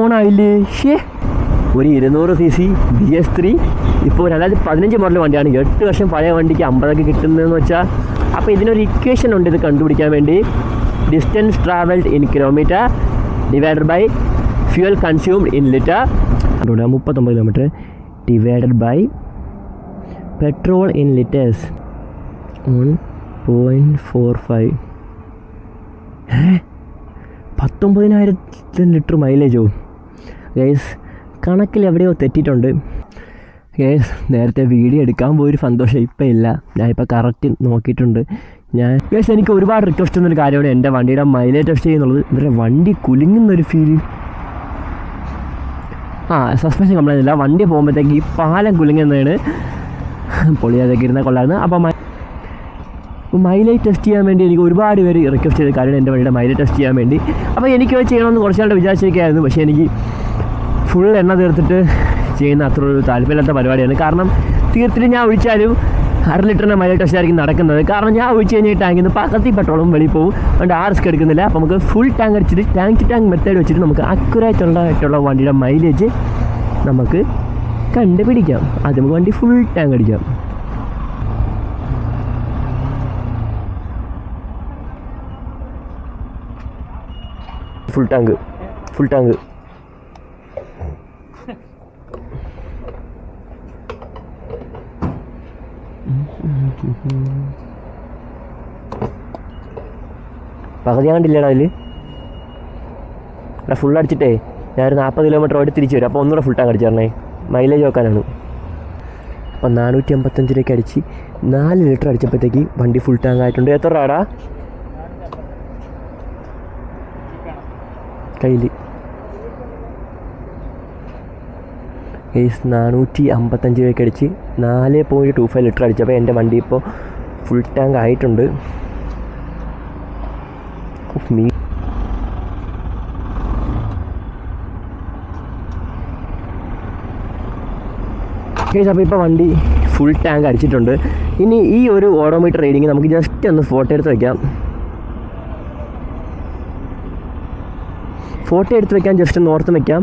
ഓണായില്ലേ? ഒരു 200cc BS3 ഇപ്പോൾ 2015 model വണ്ടിയാണ്. 8 വർഷം പഴയ വണ്ടിക്ക് 50 കിട്ടുന്നതെന്ന് വെച്ചാൽ, അപ്പോൾ ഇതിനൊരു ഇക്വേഷൻ ഉണ്ട് ഇത് കണ്ടുപിടിക്കാൻ വേണ്ടി. Distance travelled in kilometre divided by fuel consumed in litre. 39 kilometre divided by petrol in litres 1.45. 19,000 litre മൈലേജോ? ഗൈസ് കണക്കിൽ എവിടെയോ തെറ്റിയിട്ടുണ്ട്. ഗൈസ് നേരത്തെ വീഡിയോ എടുക്കാൻ പോയൊരു സന്തോഷം ഇപ്പം ഇല്ല. ഞാനിപ്പോൾ കറക്റ്റ് നോക്കിയിട്ടുണ്ട്. ഗൈസ് എനിക്ക് ഒരുപാട് റിക്വസ്റ്റ് ചെയ്യുന്നൊരു കാര്യമാണ് എൻ്റെ വണ്ടിയുടെ മൈലേജ് ടെസ്റ്റ് ചെയ്യുന്നുള്ളത്. എന്നിട്ട് വണ്ടി കുലുങ്ങുന്നൊരു ഫീൽ. സസ്പെൻഷൻ കംപ്ലൈൻ്റ് ഇല്ല. വണ്ടി പോകുമ്പോഴത്തേക്ക് ഈ പാലം കുലുങ്ങുന്നതാണ്. പൊളിയാതൊക്കെ ഇരുന്നാൽ കൊള്ളായിരുന്നു. അപ്പോൾ മൈലേജ് ടെസ്റ്റ് ചെയ്യാൻ വേണ്ടി എനിക്ക് ഒരുപാട് പേര് റിക്വസ്റ്റ് ചെയ്ത കാര്യമാണ് എൻ്റെ വണ്ടിയുടെ മൈലേജ് ടെസ്റ്റ് ചെയ്യാൻ വേണ്ടി. അപ്പോൾ എനിക്ക് ചെയ്യണമെന്ന് കുറച്ചാളുടെ വിചാരിച്ചിരിക്കുകയായിരുന്നു. പക്ഷേ എനിക്ക് ഫുൾ എണ്ണ തീർത്തിട്ട് ചെയ്യുന്ന അത്ര ഒരു താല്പര്യമില്ലാത്ത പരിപാടിയാണ്. കാരണം തീർത്തിട്ട് ഞാൻ ഒഴിച്ചാലും 1/2 ലിറ്ററിൻ്റെ മൈലേജ് ടെസ്റ്റ് ആയിരിക്കും നടക്കുന്നത്. കാരണം ഞാൻ ഒഴിച്ച് കഴിഞ്ഞാൽ ടാങ്കിൽ നിന്ന് പകത്തി പെട്രോളും വെളിയിൽ പോകും. അതുകൊണ്ട് റിസ്ക് എടുക്കുന്നില്ല. അപ്പോൾ നമുക്ക് ഫുൾ ടാങ്ക് അടിച്ചിട്ട് ടാങ്ക് ടു ടാങ്ക് മെത്തേഡ് വെച്ചിട്ട് നമുക്ക് അക്യുറേറ്റുള്ള വണ്ടിയുടെ മൈലേജ് നമുക്ക് കണ്ടുപിടിക്കാം. അത് നമുക്ക് വണ്ടി ഫുൾ ടാങ്ക് അടിക്കാം. ഫുൾ ടാങ്ക് പകുതി കണ്ടില്ലേടാ അതിൽ. ഫുൾ അടിച്ചിട്ടേ ഞാനൊരു 40 കിലോമീറ്റർ ഓടി തിരിച്ചു വരും. അപ്പോൾ ഒന്നുകൂടെ ഫുൾ ടാങ്ക് അടിച്ചു തരണേ, മൈലേജ് നോക്കാനാണ്. അപ്പോൾ 485 രൂപയ്ക്ക് അടിച്ച് 4 ലിറ്റർ അടിച്ചപ്പോഴത്തേക്ക് വണ്ടി ഫുൾ ടാങ്ക് ആയിട്ടുണ്ട്. എത്ര രൂപടാ കയ്യിൽ? 455 രൂപയ്ക്ക് അടിച്ച് 4.25 ലിറ്റർ അടിച്ചപ്പോൾ എൻ്റെ വണ്ടി ഇപ്പോൾ ഫുൾ ടാങ്ക് ആയിട്ടുണ്ട്. അപ്പോൾ ഇപ്പോൾ വണ്ടി ഫുൾ ടാങ്ക് അടിച്ചിട്ടുണ്ട്. ഇനി ഈ ഒരു ഓഡോമീറ്റർ റീഡിങ് നമുക്ക് ജസ്റ്റ് ഒന്ന് ഫോട്ടോ എടുത്ത് വയ്ക്കാം. ജസ്റ്റ് ഒന്ന് ഓർത്ത് വയ്ക്കാം.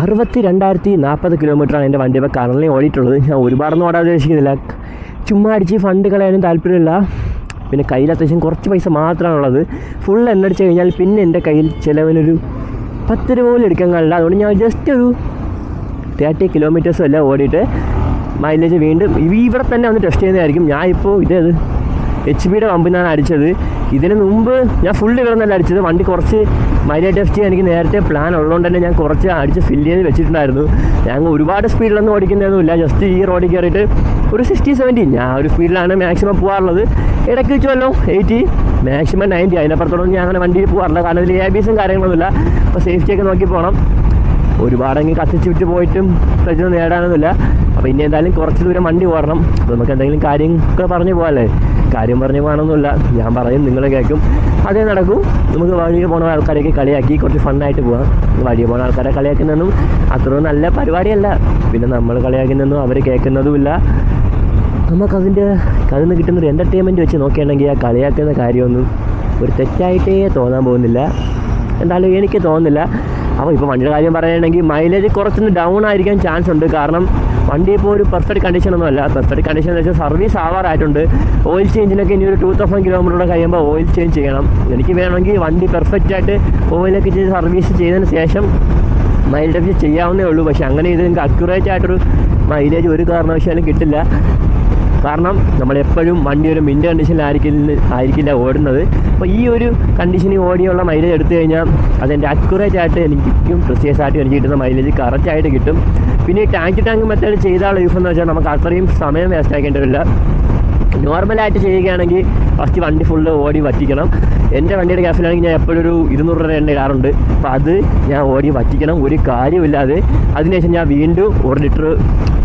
62,040 കിലോമീറ്ററാണ് എൻ്റെ വണ്ടി ഇപ്പോൾ കറൻലി ഓടിയിട്ടുള്ളത്. ഞാൻ ഒരുപാടൊന്നും ഓടാൻ ഉദ്ദേശിക്കുന്നില്ല. ചുമ്മാ അടിച്ച് ഫണ്ട് കളയാനും താല്പര്യമില്ല. പിന്നെ കയ്യിൽ അത്യാവശ്യം കുറച്ച് പൈസ മാത്രമാണുള്ളത്. ഫുൾ എണ്ണടിച്ച് കഴിഞ്ഞാൽ പിന്നെ എൻ്റെ കയ്യിൽ ചിലവിനൊരു 10 രൂപ പോലും എടുക്കാൻ കാണില്ല. അതുകൊണ്ട് ഞാൻ ജസ്റ്റ് ഒരു 30 കിലോമീറ്റേഴ്സും എല്ലാം ഓടിയിട്ട് മൈലേജ് വീണ്ടും ഇവിടെ തന്നെ ഒന്ന് ടെസ്റ്റ് ചെയ്യുന്നതായിരിക്കും. ഞാൻ ഇപ്പോൾ ഇതേത് HP-യുടെ പമ്പിനാണ് അടിച്ചത്. ഇതിന് മുമ്പ് ഞാൻ ഫുൾ ഇവിടെ നിന്നല്ല അടിച്ചത്. വണ്ടി കുറച്ച് മൈലേജ് ടെസ്റ്റ് ചെയ്യാൻ എനിക്ക് നേരത്തെ പ്ലാൻ ഉള്ളതുകൊണ്ട് തന്നെ ഞാൻ കുറച്ച് അടിച്ച് ഫില്ല് ചെയ്ത് വെച്ചിട്ടുണ്ടായിരുന്നു. ഞാൻ ഒരുപാട് സ്പീഡിലൊന്നും ഓടിക്കുന്നതൊന്നുമില്ല. ജസ്റ്റ് ഈ റോഡിൽ കയറിയിട്ട് ഒരു 60-70 ഞാൻ ഒരു സ്പീഡിലാണ് മാക്സിമം പോകാറുള്ളത്. ഇടയ്ക്ക് വെച്ചുമല്ലോ 80 മാക്സിമം 90. അതിനപ്പുറത്തോളം ഞാൻ അങ്ങനെ വണ്ടിയിൽ പോകാറില്ല. കാരണം ഇതിൽ ABS-ഉം കാര്യങ്ങളൊന്നുമില്ല. അപ്പോൾ സേഫ്റ്റിയൊക്കെ നോക്കി പോകണം. ഒരുപാടെങ്കിൽ കത്തിച്ച് വിട്ട് പോയിട്ടും പ്രശ്നം നേടാനൊന്നുമില്ല. അപ്പോൾ ഇനി എന്തായാലും കുറച്ച് ദൂരം വണ്ടി ഓടണം. അപ്പോൾ നമുക്ക് എന്തെങ്കിലും കാര്യമൊക്കെ പറഞ്ഞു പോകാമല്ലേ. കാര്യം പറഞ്ഞു പോകാനൊന്നുമില്ല. ഞാൻ പറയും, നിങ്ങൾ കേൾക്കും, അതേ നടക്കും. നമുക്ക് വഴിയെ പോകുന്ന ആൾക്കാരെയൊക്കെ കളിയാക്കി കുറച്ച് ഫണ്ണായിട്ട് പോകാം. വഴിയെ പോകുന്ന ആൾക്കാരെ കളിയാക്കുന്നതൊന്നും അത്ര നല്ല പരിപാടിയല്ല. പിന്നെ നമ്മൾ കളിയാക്കുന്നതൊന്നും അവർ കേൾക്കുന്നതുമില്ല. നമുക്കതിൽ നിന്ന് കിട്ടുന്നൊരു എൻ്റർടൈൻമെൻറ്റ് വെച്ച് നോക്കുകയാണെങ്കിൽ ആ കളിയാക്കുന്ന കാര്യമൊന്നും ഒരു തെറ്റായിട്ടേ തോന്നാൻ പോകുന്നില്ല. എന്തായാലും എനിക്ക് തോന്നുന്നില്ല. അപ്പോൾ ഇപ്പോൾ വണ്ടിയുടെ കാര്യം പറയുകയാണെങ്കിൽ മൈലേജ് കുറച്ചൊന്ന് ഡൗൺ ആയിരിക്കാൻ ചാൻസ് ഉണ്ട്. കാരണം വണ്ടി ഇപ്പോൾ ഒരു പെർഫെക്റ്റ് കണ്ടീഷനൊന്നും അല്ല. പെർഫെക്റ്റ് കണ്ടീഷൻ എന്ന് വെച്ചാൽ സർവീസ് ആവാറായിട്ടുണ്ട്. ഓയിൽ ചേഞ്ചിനൊക്കെ ഇനി ഒരു 2000 കിലോമീറ്റർ കഴിയുമ്പോൾ ഓയിൽ ചേഞ്ച് ചെയ്യണം. എനിക്ക് വേണമെങ്കിൽ വണ്ടി പെർഫെക്റ്റായിട്ട് ഓയിലൊക്കെ ചെയ്ത് സർവീസ് ചെയ്തതിന് ശേഷം മൈലേജ് ചെയ്യാവുന്നേ ഉള്ളൂ. പക്ഷേ അങ്ങനെ ഇത് നിങ്ങൾക്ക് അക്യുറേറ്റ് ആയിട്ടൊരു മൈലേജ് ഒരു കാരണവശാലും കിട്ടില്ല. കാരണം നമ്മളെപ്പോഴും വണ്ടി ഒരു മിൻ്റ് കണ്ടീഷനിലായിരിക്കില്ല ഓടുന്നത്. അപ്പോൾ ഈ ഒരു കണ്ടീഷനിൽ ഓടിയുള്ള മൈലേജ് എടുത്തു കഴിഞ്ഞാൽ അതെൻ്റെ അക്യുറേറ്റ് ആയിട്ട് എനിക്കും പ്രിസൈസ് ആയിട്ട് എനിക്ക് കിട്ടുന്ന മൈലേജ് കറക്റ്റായിട്ട് കിട്ടും. പിന്നെ ഈ ടാങ്ക് ടു ടാങ്ക് മെത്തേഡ് ചെയ്താലുള്ള യൂസ് എന്ന് വെച്ചാൽ നമുക്ക് അത്രയും സമയം വേസ്റ്റ് ആക്കേണ്ടി വരില്ല. നോർമലായിട്ട് ചെയ്യുകയാണെങ്കിൽ ഫസ്റ്റ് വണ്ടി ഫുള്ള് ഓടി വറ്റിക്കണം. എൻ്റെ വണ്ടിയുടെ ഗ്യാസിലാണെങ്കിൽ ഞാൻ എപ്പോഴും ഒരു 200 രൂപ എണ്ണ ഇടാറുണ്ട്. അപ്പോൾ അത് ഞാൻ ഓടി വറ്റിക്കണം, ഒരു കാര്യമില്ലാതെ. അതിനുശേഷം ഞാൻ വീണ്ടും 1 ലിറ്റർ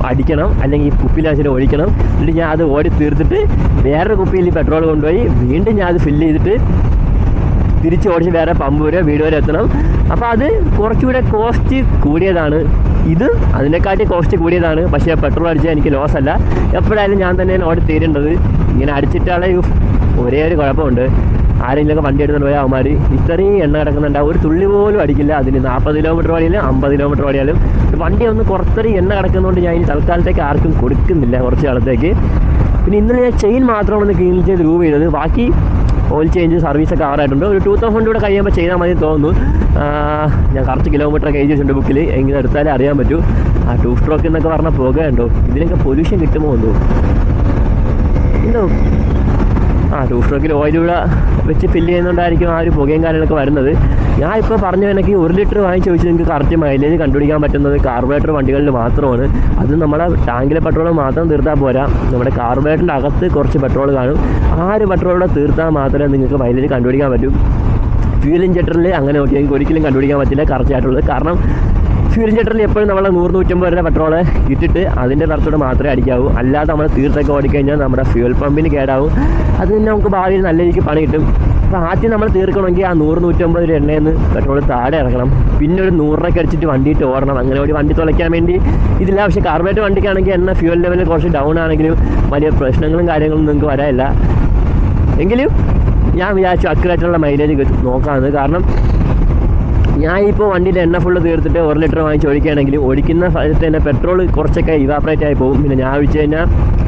അടിക്കണം, അല്ലെങ്കിൽ കുപ്പിയിലാശിൽ ഒഴിക്കണം. എന്നിട്ട് ഞാൻ അത് ഓടി തീർത്തിട്ട് വേറൊരു കുപ്പിയിൽ പെട്രോൾ കൊണ്ടുപോയി വീണ്ടും ഞാൻ അത് ഫില്ല് ചെയ്തിട്ട് തിരിച്ച് ഓടിച്ച് വേറെ പമ്പ് വരെ വീട് വരെ എത്തണം. അപ്പോൾ അത് കുറച്ചുകൂടെ കോസ്റ്റ് കൂടിയതാണ്. ഇത് അതിനെക്കാട്ടി കോസ്റ്റ് കൂടിയതാണ്. പക്ഷേ പെട്രോൾ അടിച്ചാൽ എനിക്ക് ലോസ് അല്ല. എപ്പോഴായാലും ഞാൻ തന്നെയാണ് ഓടി തീരേണ്ടത്. ഇങ്ങനെ അടിച്ചിട്ടാണ് ഒരേ ഒരു കുഴപ്പമുണ്ട്. ആരെങ്കിലുമൊക്കെ വണ്ടി എടുത്തുകൊണ്ട് പോയാൽ അവന്മാർ ഇത്രയും എണ്ണ കിടക്കുന്നുണ്ട്, ഒരു തുള്ളി പോലും അടിക്കില്ല. അതിന് 40 കിലോമീറ്റർ ഓടിയാലും 50 കിലോമീറ്റർ ഓടിയാലും വണ്ടി ഒന്ന് കുറച്ചൊരു എണ്ണ കിടക്കുന്നതുകൊണ്ട് ഞാൻ ഇനി തൽക്കാലത്തേക്ക് ആർക്കും കൊടുക്കുന്നില്ല കുറച്ച് കാലത്തേക്ക്. പിന്നെ ഇന്നലെ ഞാൻ ചെയിൻ മാത്രമാണ് ഒന്ന് ക്ലീൻ ചെയ്ത് രൂപ ചെയ്തത്. ബാക്കി ഓയിൽ ചേഞ്ച് സർവീസൊക്കെ കവറായിട്ടുണ്ട്. ഒരു 2000 കൂടെ കഴിയുമ്പോൾ ചെയ്താൽ മതി തോന്നുന്നു. ഞാൻ കറക്റ്റ് കിലോമീറ്ററൊക്കെ എഴുതി വെച്ചിട്ടുണ്ട് ബുക്കിൽ, എങ്കിലും എടുത്താലേ അറിയാൻ പറ്റൂ. ആ 2 സ്ട്രോക്ക് എന്നൊക്കെ പറഞ്ഞാൽ പുകയുണ്ടോ, ഇതിനൊക്കെ പൊല്യൂഷൻ കിട്ടുമോ എന്തോ എന്തോ. 2 സ്ട്രോക്കിൽ ഓയിലൂടെ വെച്ച് ഫില്ല് ചെയ്യുന്നതുകൊണ്ടായിരിക്കും ആ ഒരു പുകയും കാര്യങ്ങളൊക്കെ വരുന്നത്. ഞാൻ ഇപ്പോൾ പറഞ്ഞു എനിക്ക് 1 ലിറ്റർ വാങ്ങി ചോദിച്ചാൽ നിങ്ങൾക്ക് കറക്റ്റ് മൈലേജ് കണ്ടുപിടിക്കാൻ പറ്റുന്നത് കാർബറേറ്റർ വണ്ടികളിൽ മാത്രമാണ്. അത് നമ്മുടെ ടാങ്കിലെ പെട്രോൾ മാത്രം തീർത്താൽ പോരാ, നമ്മുടെ കാർബറേറ്ററിൻ്റെ അകത്ത് കുറച്ച് പെട്രോൾ കാണും. ആ ഒരു പെട്രോളൂടെ തീർത്താൽ മാത്രമേ നിങ്ങൾക്ക് മൈലേജ് കണ്ടുപിടിക്കാൻ പറ്റൂ. ഫ്യൂൽ ഇഞ്ചക്ടറിൽ അങ്ങനെ നോക്കിയെങ്കിൽ ഒരിക്കലും കണ്ടുപിടിക്കാൻ പറ്റില്ല കറക്റ്റായിട്ടുള്ളത്. കാരണം ഫ്യൂൽ ഇഞ്ചക്ടറിൽ എപ്പോഴും നമ്മൾ 100-150 വരെ പെട്രോൾ ഇട്ടിട്ട് അതിൻ്റെ തരത്തോടെ മാത്രമേ അടിക്കാവൂ. അല്ലാതെ നമ്മൾ തീർത്തൊക്കെ ഓടിക്കഴിഞ്ഞാൽ നമ്മുടെ ഫ്യൂൽ പമ്പിന് കേടാവും. അത് തന്നെ നമുക്ക് ഭാവിയിൽ നല്ല രീതിക്ക് പണി കിട്ടും. അപ്പോൾ ആദ്യം നമ്മൾ തീർക്കണമെങ്കിൽ ആ 100-150 രൂപ എണ്ണയിൽ നിന്ന് പെട്രോൾ താഴെ ഇറക്കണം. പിന്നെ ഒരു 100 രൂപയ്ക്ക് അടിച്ചിട്ട് വണ്ടിയിട്ട് ഓടണം. അങ്ങനെ ഒരു വണ്ടി തുളയ്ക്കാൻ വേണ്ടി ഇതില്ല. പക്ഷേ കാർബറേറ്റർ വണ്ടിക്കാണെങ്കിൽ എണ്ണ ഫ്യൂൽ ലെവൽ കുറച്ച് ഡൗൺ ആണെങ്കിലും വലിയ പ്രശ്നങ്ങളും കാര്യങ്ങളും നിങ്ങൾക്ക് വരാനില്ല. എങ്കിലും ഞാൻ വിചാരിച്ചു അക്യുറേറ്റുള്ള മൈലേജ് നോക്കാമെന്ന്. കാരണം ഞാൻ ഇപ്പോൾ വണ്ടിയിൽ എണ്ണ ഫുള്ള് തീർത്തിട്ട് 1 ലിറ്റർ വാങ്ങിച്ച് ഒഴിക്കുകയാണെങ്കിൽ ഒഴിക്കുന്ന സ്ഥലത്ത് തന്നെ പെട്രോൾ കുറച്ചൊക്കെ ഇവാപ്പറേറ്റ് ആയി പോകും. പിന്നെ ഞാൻ ഒഴിച്ച് കഴിഞ്ഞാൽ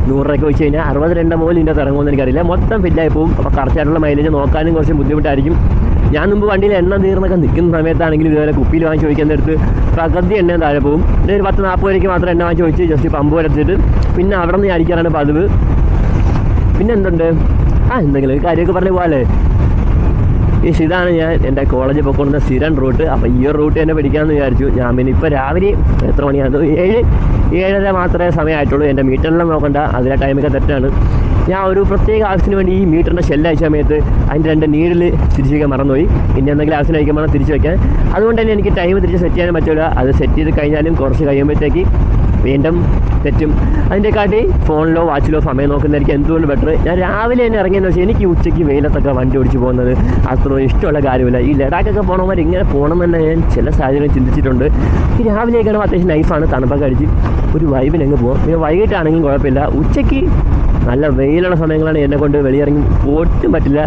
100 രൂപയ്ക്ക് ഒഴിച്ച് കഴിഞ്ഞാൽ 62 മുതൽ ഇതിൻ്റെ ഇറങ്ങുമെന്ന് എനിക്കറിയില്ല, മൊത്തം ഫില്ലായി പോകും. അപ്പോൾ കറക്റ്റായിട്ടുള്ള മൈലേജ് നോക്കാനും കുറച്ച് ബുദ്ധിമുട്ടായിരിക്കും. ഞാൻ മുമ്പ് വണ്ടിയിൽ എണ്ണ തീർന്നൊക്കെ നിൽക്കുന്ന സമയത്താണെങ്കിലും ഇതുപോലെ കുപ്പിയിൽ വാങ്ങിച്ച് ഒഴിക്കുന്നിടത്ത് പകുതി എണ്ണ താഴെ പോകും. പിന്നെ ഒരു 10-40 രൂപയ്ക്ക് മാത്രം എണ്ണ വാങ്ങിച്ച് ഒഴിച്ച് ജസ്റ്റ് പമ്പ് വരച്ചിട്ട് പിന്നെ അവിടെ നിന്ന് അടിക്കാനാണ് പതിവ്. പിന്നെ എന്തുണ്ട്, എന്തെങ്കിലും ഒരു കാര്യമൊക്കെ പറഞ്ഞ പോലെ ഇതാണ് ഞാൻ എൻ്റെ കോളേജിൽ പോയിക്കൊണ്ടുന്ന സ്ഥിരം റൂട്ട്. അപ്പോൾ ഈ ഒരു റൂട്ട് തന്നെ പിടിക്കാമെന്ന് വിചാരിച്ചു. ഞാൻ പിന്നെ ഇപ്പോൾ രാവിലെ എത്ര മണിയാണ്, 7-7:30 മാത്രമേ സമയമായിട്ടുള്ളൂ. എൻ്റെ മീറ്ററിലും നോക്കണ്ട, അതിലെ ടൈമൊക്കെ തെറ്റാണ്. ഞാൻ ഒരു പ്രത്യേക ആവശ്യത്തിന് വേണ്ടി ഈ മീറ്ററിൻ്റെ ഷെല്ലയച്ച സമയത്ത് അതിൻ്റെ 2 നീഡിൽ തിരിച്ച് വയ്ക്കാൻ മറന്നുപോയി. പിന്നെ എന്തെങ്കിലും ആവശ്യം വയ്ക്കുമ്പോൾ തിരിച്ച് വയ്ക്കാൻ. അതുകൊണ്ട് തന്നെ എനിക്ക് ടൈം തിരിച്ച് സെറ്റ് ചെയ്യാനും പറ്റില്ല. അത് സെറ്റ് ചെയ്ത് കഴിഞ്ഞാലും കുറച്ച് കഴിയുമ്പോഴത്തേക്ക് വീണ്ടും തെറ്റും. അതിൻ്റെക്കാട്ടി ഫോണിലോ വാച്ചിലോ സമയം നോക്കുന്നതായിരിക്കും എന്തുകൊണ്ട് ബെറ്റർ. ഞാൻ രാവിലെ തന്നെ ഇറങ്ങിയെന്ന് വെച്ചാൽ എനിക്ക് ഉച്ചയ്ക്ക് വെയിലത്തൊക്കെ വണ്ടി ഓടിച്ച് പോകുന്നത് അത്ര ഇഷ്ടമുള്ള കാര്യമില്ല. ഈ ലഡാക്കൊക്കെ പോകണമാർ ഇങ്ങനെ പോകണമെന്ന് തന്നെ ഞാൻ ചില സാഹചര്യം ചിന്തിച്ചിട്ടുണ്ട്. ഈ രാവിലെയൊക്കെയാണ് അത്യാവശ്യം നൈഫാണ്, തണുപ്പൊക്കെ അടിച്ച് ഒരു വൈബിന് അങ്ങ് പോകാം. പിന്നെ വൈകിട്ടാണെങ്കിലും കുഴപ്പമില്ല. ഉച്ചയ്ക്ക് നല്ല വെയിലുള്ള സമയങ്ങളാണ് എന്നെ കൊണ്ട് വെളിയിറങ്ങി ഒട്ടും പറ്റില്ല.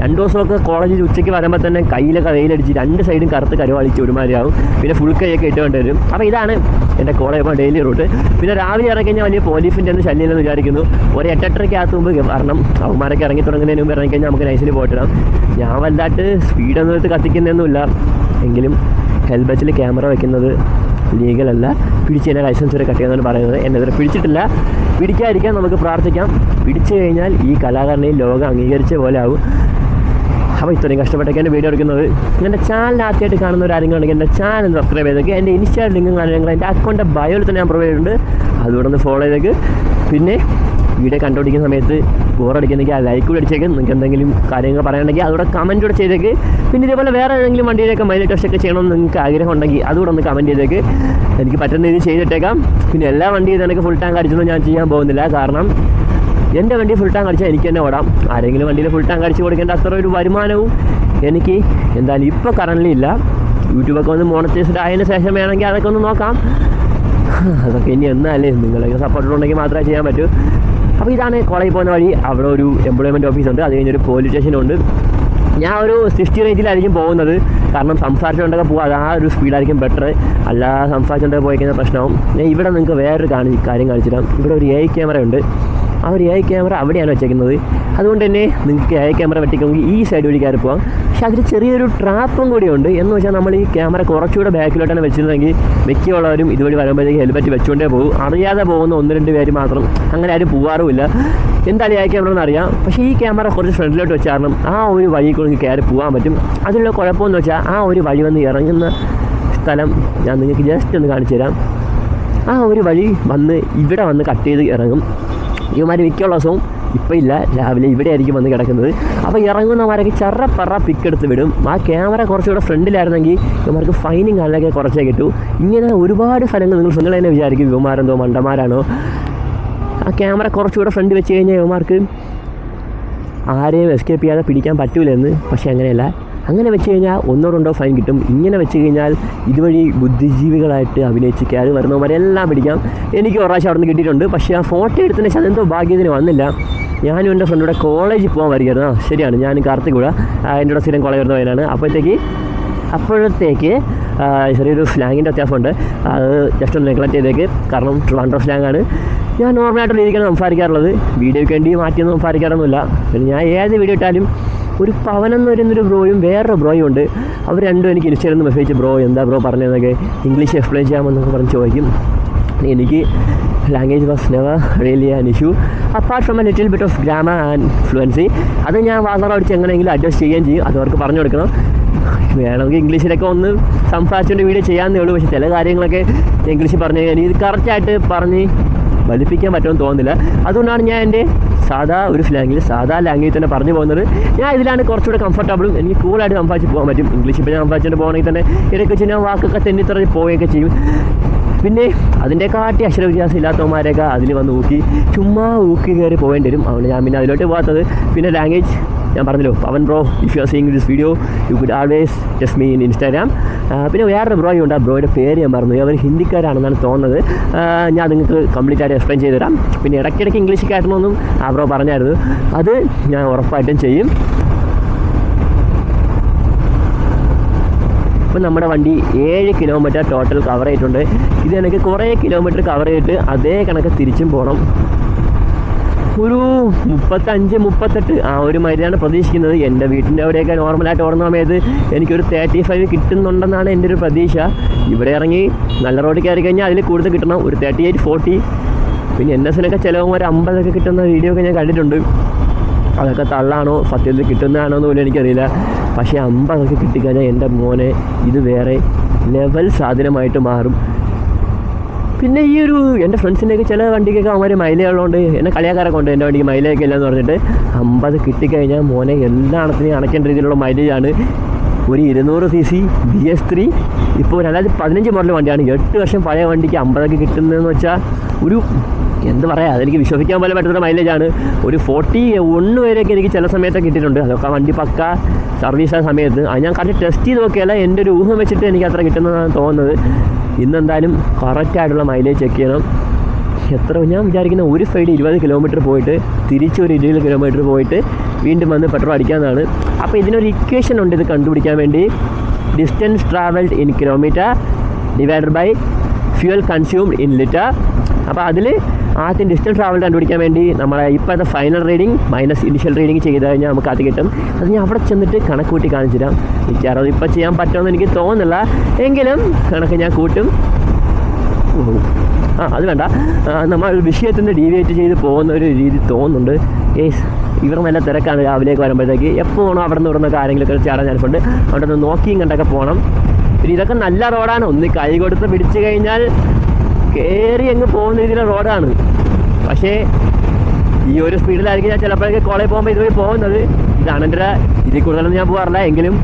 2 ദിവസമൊക്കെ കോളേജിൽ ഉച്ചയ്ക്ക് വരുമ്പോൾ തന്നെ കയ്യിലൊക്കെ വെയിലടിച്ച് 2 സൈഡും കറുത്ത് കരുവാളിച്ച് ഒരുമാതിരിയാവും. പിന്നെ ഫുൾ കൈയൊക്കെ ഇട്ടുകൊണ്ട് വരും. അപ്പോൾ ഇതാണ് എൻ്റെ കോളേജ് ഇപ്പോൾ ഡെയിലി റൂട്ട്. പിന്നെ രാവിലെ ഇറങ്ങി കഴിഞ്ഞാൽ വലിയ പോലീസിൻ്റെ ഒന്നും ശല്യമില്ലെന്ന് വിചാരിക്കുന്നു. ഒരു 8-8:30 മുമ്പ് കാരണം അവന്മാരൊക്കെ ഇറങ്ങി തുടങ്ങുന്നതിന് മുമ്പ് ഇറങ്ങിക്കഴിഞ്ഞാൽ നമുക്ക് നൈസിൽ പോയിട്ടിടാം. ഞാൻ വല്ലാണ്ട് സ്പീഡൊന്നും എടുത്ത് കത്തിക്കുന്നതൊന്നുമില്ല. എങ്കിലും ഹെൽമെറ്റിൽ ക്യാമറ വയ്ക്കുന്നത് ലീഗലല്ല. പിടിച്ച് തന്നെ ലൈസൻസ് വരെ കട്ട് ചെയ്യുന്നതാണ് പറയുന്നത്. എന്നെ ഇതുവരെ പിടിച്ചിട്ടില്ല. പിടിക്കാതിരിക്കാൻ നമുക്ക് പ്രാർത്ഥിക്കാം. പിടിച്ചു കഴിഞ്ഞാൽ ഈ കലാകാരനെയും ലോകം അംഗീകരിച്ച പോലെ ആവും. അപ്പോൾ ഇത്രയും കഷ്ടപ്പെട്ടൊക്കെ എൻ്റെ വീഡിയോ എടുക്കുന്നത്. എൻ്റെ ചാനൽ ആദ്യമായിട്ട് കാണുന്നവരാരെങ്കിലും ഉണ്ടെങ്കിൽ എൻ്റെ ചാനൽ സബ്സ്ക്രൈബ് ചെയ്തേക്ക്. എൻ്റെ ഇൻസ്റ്റാ ലിങ്കും കാര്യങ്ങളും എൻ്റെ അക്കൗണ്ട് ബയോയിൽ തന്നെ ഞാൻ പ്രൊവൈഡ് ചെയ്തിട്ടുണ്ട്. അതുകൂടെ ഒന്ന് ഫോളോ ചെയ്തേക്ക്. പിന്നെ വീഡിയോ കണ്ടുപിടിക്കുന്ന സമയത്ത് ബോറടിക്കുന്നെങ്കിൽ ആ ലൈക്ക് കൂടെ അടിച്ചേക്ക്. നിങ്ങൾക്ക് എന്തെങ്കിലും കാര്യങ്ങൾ പറയാനുണ്ടെങ്കിൽ അതുകൂടെ കമൻറ്റ് കൂടെ ചെയ്തേക്ക്. പിന്നെ ഇതേപോലെ വേറെ ഏതെങ്കിലും വണ്ടിയിലൊക്കെ മൈലേജ് ടെസ്റ്റൊക്കെ ചെയ്യണമെന്ന് നിങ്ങൾക്ക് ആഗ്രഹം ഉണ്ടെങ്കിൽ അതുകൂടെ ഒന്ന് കമൻറ്റ് ചെയ്തേക്ക്. എനിക്ക് പറ്റുന്ന രീതിയിൽ ചെയ്തിട്ടേക്കാം. പിന്നെ എല്ലാ വണ്ടിയും എനിക്ക് ഫുൾ ടാങ്ക് അടിച്ചൊന്നും ഞാൻ ചെയ്യാൻ പോകുന്നില്ല. കാരണം എൻ്റെ വണ്ടി ഫുൾ ടാങ്ക് അടിച്ചാൽ എനിക്ക് തന്നെ ഓടാം. ആരെങ്കിലും വണ്ടിയിൽ ഫുൾ ടാങ്ക് അടിച്ച് കൊടുക്കേണ്ട അത്ര ഒരു വരുമാനവും എനിക്ക് എന്തായാലും ഇപ്പോൾ കറൻറ്റ്ലി ഇല്ല. യൂട്യൂബൊക്കെ ഒന്ന് മോണിറ്റൈസ്ഡ് ആയതിന് ശേഷം വേണമെങ്കിൽ അതൊക്കെ ഒന്ന് നോക്കാം. അതൊക്കെ ഇനി എന്നാലേ നിങ്ങളൊക്കെ സപ്പോർട്ടുണ്ടെങ്കിൽ മാത്രമേ ചെയ്യാൻ പറ്റൂ. അപ്പോൾ ഇതാണ് കോളേജിൽ പോകുന്ന വഴി. അവിടെ ഒരു എംപ്ലോയ്മെൻറ്റ് ഓഫീസുണ്ട്, അത് കഴിഞ്ഞൊരു പോലീസ് സ്റ്റേഷനുണ്ട്. ഞാൻ ഒരു 60 റേഞ്ചിലായിരിക്കും പോകുന്നത്. കാരണം സംസാരിച്ചുകൊണ്ടൊക്കെ പോകുക, ആ ഒരു സ്പീഡായിരിക്കും ബെറ്റർ. അല്ലാതെ സംസാരിച്ചുകൊണ്ടൊക്കെ പോയി കഴിഞ്ഞാൽ പ്രശ്നമാവും. ഞാൻ ഇവിടെ നിങ്ങൾക്ക് വേറൊരു കാര്യം കാണിച്ചിടാം. ഇവിടെ ഒരു AI ക്യാമറ ഉണ്ട്. ആ ഒരു AI ക്യാമറ അവിടെയാണ് വെച്ചേക്കുന്നത്. അതുകൊണ്ട് തന്നെ നിങ്ങൾക്ക് AI ക്യാമറ വെട്ടിക്കുമെങ്കിൽ ഈ സൈഡ് വഴി കയറി പോകാം. പക്ഷേ അതിൽ ചെറിയൊരു ട്രാപ്പും കൂടിയുണ്ട്. എന്ന് വെച്ചാൽ നമ്മൾ ഈ ക്യാമറ കുറച്ചുകൂടെ ബാക്കിലോട്ടാണ് വെച്ചിരുന്നെങ്കിൽ മിക്കുള്ളവരും ഇതുവഴി വരുമ്പോഴത്തേക്ക് ഹെൽമെറ്റ് വെച്ചുകൊണ്ടേ പോകും. അറിയാതെ പോകുന്ന 1-2 പേര് മാത്രം, അങ്ങനെ ആരും പോകാറുമില്ല. എന്താണ് AI ക്യാമറ എന്നറിയാം. പക്ഷേ ഈ ക്യാമറ കുറച്ച് ഫ്രണ്ടിലോട്ട് വെച്ച് കാരണം ആ ഒരു വഴി കൂടി കയറി പോകാൻ പറ്റും. അതിലുള്ള കുഴപ്പമെന്ന് വെച്ചാൽ ആ ഒരു വഴി വന്ന് ഇറങ്ങുന്ന സ്ഥലം ഞാൻ നിങ്ങൾക്ക് ജസ്റ്റ് ഒന്ന് കാണിച്ചു തരാം. ആ ഒരു വഴി വന്ന് ഇവിടെ വന്ന് കട്ട് ചെയ്ത് ഇറങ്ങും. ഇവന്മാർ മിക്കുള്ള ദിവസവും ഇപ്പോൾ ഇല്ല, രാവിലെ ഇവിടെ ആയിരിക്കും വന്ന് കിടക്കുന്നത്. അപ്പോൾ ഇറങ്ങുന്നവരൊക്കെ ചറപ്പറ പിക്കെടുത്ത് വിടും. ആ ക്യാമറ കുറച്ചുകൂടെ ഫ്രണ്ടിലായിരുന്നെങ്കിൽ ഇവന്മാർക്ക് ഫൈനും കാലിലൊക്കെ കുറച്ചേ കിട്ടൂ. ഇങ്ങനെ ഒരുപാട് സ്ഥലങ്ങൾ നിങ്ങൾ തന്നെ വിചാരിക്കും ഇവന്മാരെന്തോ മണ്ടന്മാരാണോ. ആ ക്യാമറ കുറച്ചുകൂടെ ഫ്രണ്ട് വെച്ച് കഴിഞ്ഞാൽ ഇവന്മാർക്ക് ആരെയും എസ്കേപ്പ് ചെയ്യാതെ പിടിക്കാൻ പറ്റൂലെന്ന്. പക്ഷേ അങ്ങനെയല്ല. അങ്ങനെ വെച്ച് കഴിഞ്ഞാൽ 1-2 ഫൈൻ കിട്ടും. ഇങ്ങനെ വെച്ച് കഴിഞ്ഞാൽ ഇതുവഴി ബുദ്ധിജീവികളായിട്ട് അഭിനയിച്ച് കയറി വരുന്നവരെല്ലാം പിടിക്കാം. എനിക്ക് ഒരു പ്രാവശ്യം അവിടെ നിന്ന് കിട്ടിയിട്ടുണ്ട്. പക്ഷേ ആ ഫോട്ടോ എടുത്തതിന് ശേഷം അതെന്തോ ഭാഗ്യത്തിന് വന്നില്ല. ഞാനും എൻ്റെ ഫ്രണ്ടിവിടെ കോളേജിൽ പോകാൻ വരികയായിരുന്നു. ശരിയാണ്, ഞാൻ കാർത്തിക് കൂടെ എൻ്റെ കൂടെ സ്ഥിരം കോളേജ് വരുന്ന പയ്യനാണ്. അപ്പോഴത്തേക്ക് ചെറിയൊരു സ്ലാങ്ങിൻ്റെ വ്യത്യാസമുണ്ട്. അത് ജസ്റ്റ് ഒന്ന് നെഗ്ലക്ട് ചെയ്തേക്ക്, കാരണം ട്രിവാൻഡ്രം സ്ലാങ്ങാണ്. ഞാൻ നോർമലായിട്ടുള്ള രീതിക്കാണ് സംസാരിക്കാറുള്ളത്, വീഡിയോയ്ക്ക് വേണ്ടി മാറ്റിയൊന്നും സംസാരിക്കാറൊന്നുമില്ല. പിന്നെ ഞാൻ ഏത് വീഡിയോ ഇട്ടാലും ഒരു പവനെന്ന് വരുന്നൊരു ബ്രോയും വേറൊരു ബ്രോയും ഉണ്ട്. അവർ രണ്ടും എനിക്ക് ഇൻസ്റ്റയിൽ നിന്ന് മെസ്സേജ് ബ്രോ എന്താ ബ്രോ പറഞ്ഞതെന്നൊക്കെ ഇംഗ്ലീഷ് എക്സ്പ്ലെയിൻ ചെയ്യാമെന്നൊക്കെ പറഞ്ഞ് ചോദിക്കും. എനിക്ക് language was never really an issue apart from A little bit of grammar and fluency. അത് ഞാൻ വാസറ അടിച്ച് എങ്ങനെയെങ്കിലും അഡ്ജസ്റ്റ് ചെയ്യുകയും ചെയ്യും. അത് അവർക്ക് പറഞ്ഞു കൊടുക്കണം. വേണമെങ്കിൽ ഇംഗ്ലീഷിലൊക്കെ ഒന്ന് സംസാരിച്ചുകൊണ്ട് വീഡിയോ ചെയ്യാമെന്നേ ഉള്ളൂ. പക്ഷേ ചില കാര്യങ്ങളൊക്കെ ഇംഗ്ലീഷിൽ പറഞ്ഞു കഴിഞ്ഞാൽ ഇത് കറക്റ്റായിട്ട് പറഞ്ഞ് വലിപ്പിക്കാൻ പറ്റുമെന്ന് തോന്നുന്നില്ല. അതുകൊണ്ടാണ് ഞാൻ എൻ്റെ സാധാ ഒരു സാധാ ലാംഗ്വേജ് തന്നെ പറഞ്ഞു പോകുന്നത്. ഞാൻ ഇതിലാണ് കുറച്ചുകൂടെ കംഫർട്ടബിളും. എനിക്ക് കൂളായിട്ട് സംസാരിച്ച് പോകാൻ പറ്റും. ഇംഗ്ലീഷ് ഇപ്പോൾ ഞാൻ സംസാരിച്ചുകൊണ്ട് പോകണമെങ്കിൽ തന്നെ ഇടയ്ക്ക് വെച്ച് ഞാൻ വാക്കൊക്കെ തെന്നിത്തറഞ്ഞ് പോവുകയൊക്കെ ചെയ്യും. പിന്നെ അതിൻ്റെ കാട്ടി അക്ഷര വ്യത്യാസം ഇല്ലാത്തവന്മാരെയൊക്കെ അതിൽ വന്ന് ചുമ്മാ കയറി പോകേണ്ടി വരും. അതുകൊണ്ട് ഞാൻ പിന്നെ അതിലോട്ട് പോകാത്തത്. പിന്നെ ലാംഗ്വേജ് ഞാൻ പറഞ്ഞല്ലോ, Pawan bro, if you are seeing this video you could always text me in Instagram. പിന്നെ വേറൊരു ബ്രോയും ഉണ്ട്. ആ ബ്രോയുടെ പേര് ഞാൻ മറന്നു. അവർ ഹിന്ദിക്കാരാണെന്നാണ് തോന്നുന്നത്. ഞാൻ നിങ്ങൾക്ക് കംപ്ലീറ്റ് ആയിട്ട് എക്സ്പ്ലെയിൻ ചെയ്ത് തരാം. പിന്നെ ഇടയ്ക്കിടയ്ക്ക് ഇംഗ്ലീഷ് കാട്ടണമെന്നും ആ ബ്രോ പറഞ്ഞായിരുന്നു. അത് ഞാൻ ഉറപ്പായിട്ടും ചെയ്യും. ഇപ്പം നമ്മുടെ വണ്ടി 7 കിലോമീറ്റർ ടോട്ടൽ കവർ ചെയ്തിട്ടുണ്ട്. ഇത് എനിക്ക് കുറേ കിലോമീറ്റർ കവർ ചെയ്തിട്ട് അതേ കണക്ക് തിരിച്ചും പോകണം. ഒരു 35-38 ആ ഒരു മൈലാണ് പ്രതീക്ഷിക്കുന്നത്. എൻ്റെ വീട്ടിൻ്റെ അവിടെയൊക്കെ നോർമലായിട്ട് ഓടുന്ന സമയത്ത് എനിക്കൊരു 35 കിട്ടുന്നുണ്ടെന്നാണ് എൻ്റെ ഒരു പ്രതീക്ഷ. ഇവിടെ ഇറങ്ങി നല്ല റോഡിൽ കയറി കഴിഞ്ഞാൽ അതിൽ കൂടുതൽ കിട്ടണം, ഒരു 38-40. പിന്നെ NSനൊക്കെ ചിലവും ഒരു 50 കിട്ടുന്ന വീഡിയോ ഒക്കെ ഞാൻ കണ്ടിട്ടുണ്ട്. അതൊക്കെ തള്ളാണോ സത്യത്തിൽ കിട്ടുന്നതാണോ എന്ന് പോലും എനിക്കറിയില്ല. പക്ഷേ 50 കിട്ടിക്കഴിഞ്ഞാൽ എൻ്റെ മോനെ ഇത് വേറെ ലെവൽ സാധനമായിട്ട് മാറും. പിന്നെ ഈ ഒരു എൻ്റെ ഫ്രണ്ട്സിൻ്റെയൊക്കെ ചില വണ്ടിക്കൊക്കെ അവന്മാർ മൈലേജ് ഉള്ളതുകൊണ്ട് എന്നെ കളിയാക്കാരൊക്കെ ഉണ്ട്. എൻ്റെ വണ്ടിക്ക് മൈലേജൊക്കെ ഇല്ലയെന്ന് പറഞ്ഞിട്ട് 50 കിട്ടിക്കഴിഞ്ഞാൽ മോനെ എല്ലാത്തിനെയും അണയ്ക്കേണ്ട രീതിയിലുള്ള മൈലേജാണ്. ഒരു 200 cc BS3 ഇപ്പോൾ 2015 മോഡൽ വണ്ടിയാണ്. 8 വർഷം പഴയ വണ്ടിക്ക് 50 കിട്ടുന്നതെന്ന് വെച്ചാൽ ഒരു എന്ത് പറയുക, അതെനിക്ക് വിശ്വസിക്കാൻ പോലും പറ്റുന്ന മൈലേജാണ്. ഒരു 41 വരെയൊക്കെ എനിക്ക് ചില സമയത്തൊക്കെ കിട്ടിയിട്ടുണ്ട്. അതൊക്കെ വണ്ടി പക്ക സർവീസ് ആയ സമയത്ത്. അത് ഞാൻ കറക്റ്റ് ടെസ്റ്റ് ചെയ്ത് നോക്കിയാൽ എൻ്റെ ഒരു ഊഹം വെച്ചിട്ട് എനിക്ക് അത്ര കിട്ടുന്നതാണ് തോന്നുന്നത്. ഇന്നെന്തായാലും കറക്റ്റായിട്ടുള്ള മൈലേജ് ചെക്ക് ചെയ്യണം. ഞാൻ വിചാരിക്കുന്ന ഒരു സൈഡ് 20 കിലോമീറ്റർ പോയിട്ട് തിരിച്ചൊരു 20 കിലോമീറ്റർ പോയിട്ട് വീണ്ടും വന്ന് പെട്രോൾ അടിക്കാമെന്നാണ്. അപ്പോൾ ഇതിനൊരു ഇക്വേഷൻ ഉണ്ട് ഇത് കണ്ടുപിടിക്കാൻ വേണ്ടി. Distance travelled in kilometre divided by fuel consumed in litre. അപ്പോൾ അതിൽ ആദ്യം ഡിസ്റ്റൻസ് ട്രാവൽ കണ്ടുപിടിക്കാൻ വേണ്ടി നമ്മളെ ഇപ്പോഴത്തെ final reading minus initial reading ചെയ്ത് കഴിഞ്ഞാൽ നമുക്ക് അത് കിട്ടും. അത് ഞാൻ അവിടെ ചെന്നിട്ട് കണക്ക് കൂട്ടി കാണിച്ചു തരാം. മിക്കവാറും ഇപ്പോൾ ചെയ്യാൻ പറ്റുമെന്ന് എനിക്ക് തോന്നുന്നില്ല, എങ്കിലും കണക്ക് ഞാൻ കൂട്ടും. അത് വേണ്ട, നമ്മൾ വിഷയത്തിൽ നിന്ന് ഡീവിയേറ്റ് ചെയ്ത് പോകുന്ന ഒരു രീതി തോന്നുന്നുണ്ട്. ഇവിടെ നല്ല തിരക്കാണ് രാവിലേക്ക് വരുമ്പോഴത്തേക്ക്. എപ്പോൾ പോകണം അവിടെ നിന്ന് ഇവിടുന്നൊക്കെ ആരെങ്കിലുമൊക്കെ ചാടാൻ ഞാനിപ്പുണ്ട്. അവിടെ നിന്ന് നോക്കിയും കണ്ടൊക്കെ പോകണം. പിന്നെ ഇതൊക്കെ നല്ല റോഡാണ്. ഒന്ന് കൈ കൊടുത്ത് പിടിച്ചു കഴിഞ്ഞാൽ കയറി അങ്ങ് പോകുന്ന രീതിയിലുള്ള റോഡാണ്. പക്ഷേ ഈ ഒരു സ്പീഡിലായിരിക്കും ഞാൻ ചിലപ്പോഴൊക്കെ കോളേജിൽ പോകുമ്പോൾ ഇതുവഴി പോകുന്നത്. ഇതാണ് എൻ്റെ ഇതിൽ കൂടുതലൊന്നും ഞാൻ പോകാറില്ല. എങ്കിലും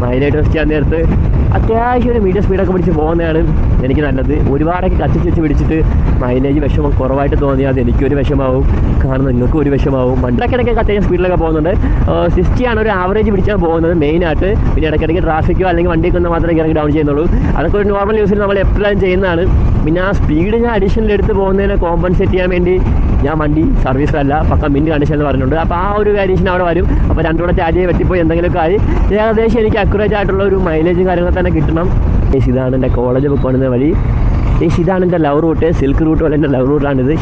മൈലേജ് ടെസ്റ്റ് ചെയ്യാൻ നേരത്ത് അത്യാവശ്യം ഒരു മീഡിയം സ്പീഡൊക്കെ പിടിച്ച് പോകുന്നതാണ് എനിക്ക് നല്ലത്. ഒരുപാടൊക്കെ കത്തിച്ച് വെച്ച് പിടിച്ചിട്ട് മൈലേജ് വിഷമം കുറവായിട്ട് തോന്നിയാൽ അത് എനിക്കൊരു വിഷമാവും, കാരണം നിങ്ങൾക്കും ഒരു വിഷമാവും. വണ്ടിക്കിടയ്ക്ക് അത്യാവശ്യം സ്പീഡിലൊക്കെ പോകുന്നുണ്ട്. 60 ആണ് ഒരു ആവറേജ് പിടിച്ചാൽ പോകുന്നത് മെയിനായിട്ട്. പിന്നെ ഇടയ്ക്കിടയ്ക്ക് ട്രാഫിക്കോ അല്ലെങ്കിൽ വണ്ടിയൊക്കെ ഒന്ന് മാത്രമേ ഇറങ്ങി ഡൗൺ ചെയ്യുന്നുള്ളൂ. അതൊക്കെ ഒരു നോർമൽ യൂസിൽ നമ്മൾ എപ്പോഴും ചെയ്യുന്നതാണ്. പിന്നെ ആ സ്പീഡ് ഞാൻ അഡീഷണൽ എടുത്ത് പോകുന്നതിനെ കോമ്പൻസേറ്റ് ചെയ്യാൻ വേണ്ടി ഞാൻ വണ്ടി സർവീസല്ല പക്ക മിൻറ്റ് കണ്ടീഷൻ എന്ന് പറഞ്ഞിട്ടുണ്ട്. അപ്പോൾ ആ ഒരു കണ്ടീഷൻ അവിടെ വരും. അപ്പോൾ രണ്ടുകൂടെ ചാർജ് ചെയ്ത് പറ്റിപ്പോയി എന്തെങ്കിലുമൊക്കെ ആയി ഏകദേശം എനിക്ക് അക്യുറേറ്റ് ആയിട്ടുള്ള ഒരു മൈലേജും കാര്യങ്ങൾ തന്നെ കിട്ടണം. ഇതാണ് എൻ്റെ കോളേജ് ബുക്ക് കൊണ്ടുവന്ന വഴി. ഇതാണ് എൻ്റെ ലവ് റൂട്ട്. സിൽക്ക് റൂട്ട് പോലെ എൻ്റെ ലവ് റൂട്ടാണിത്.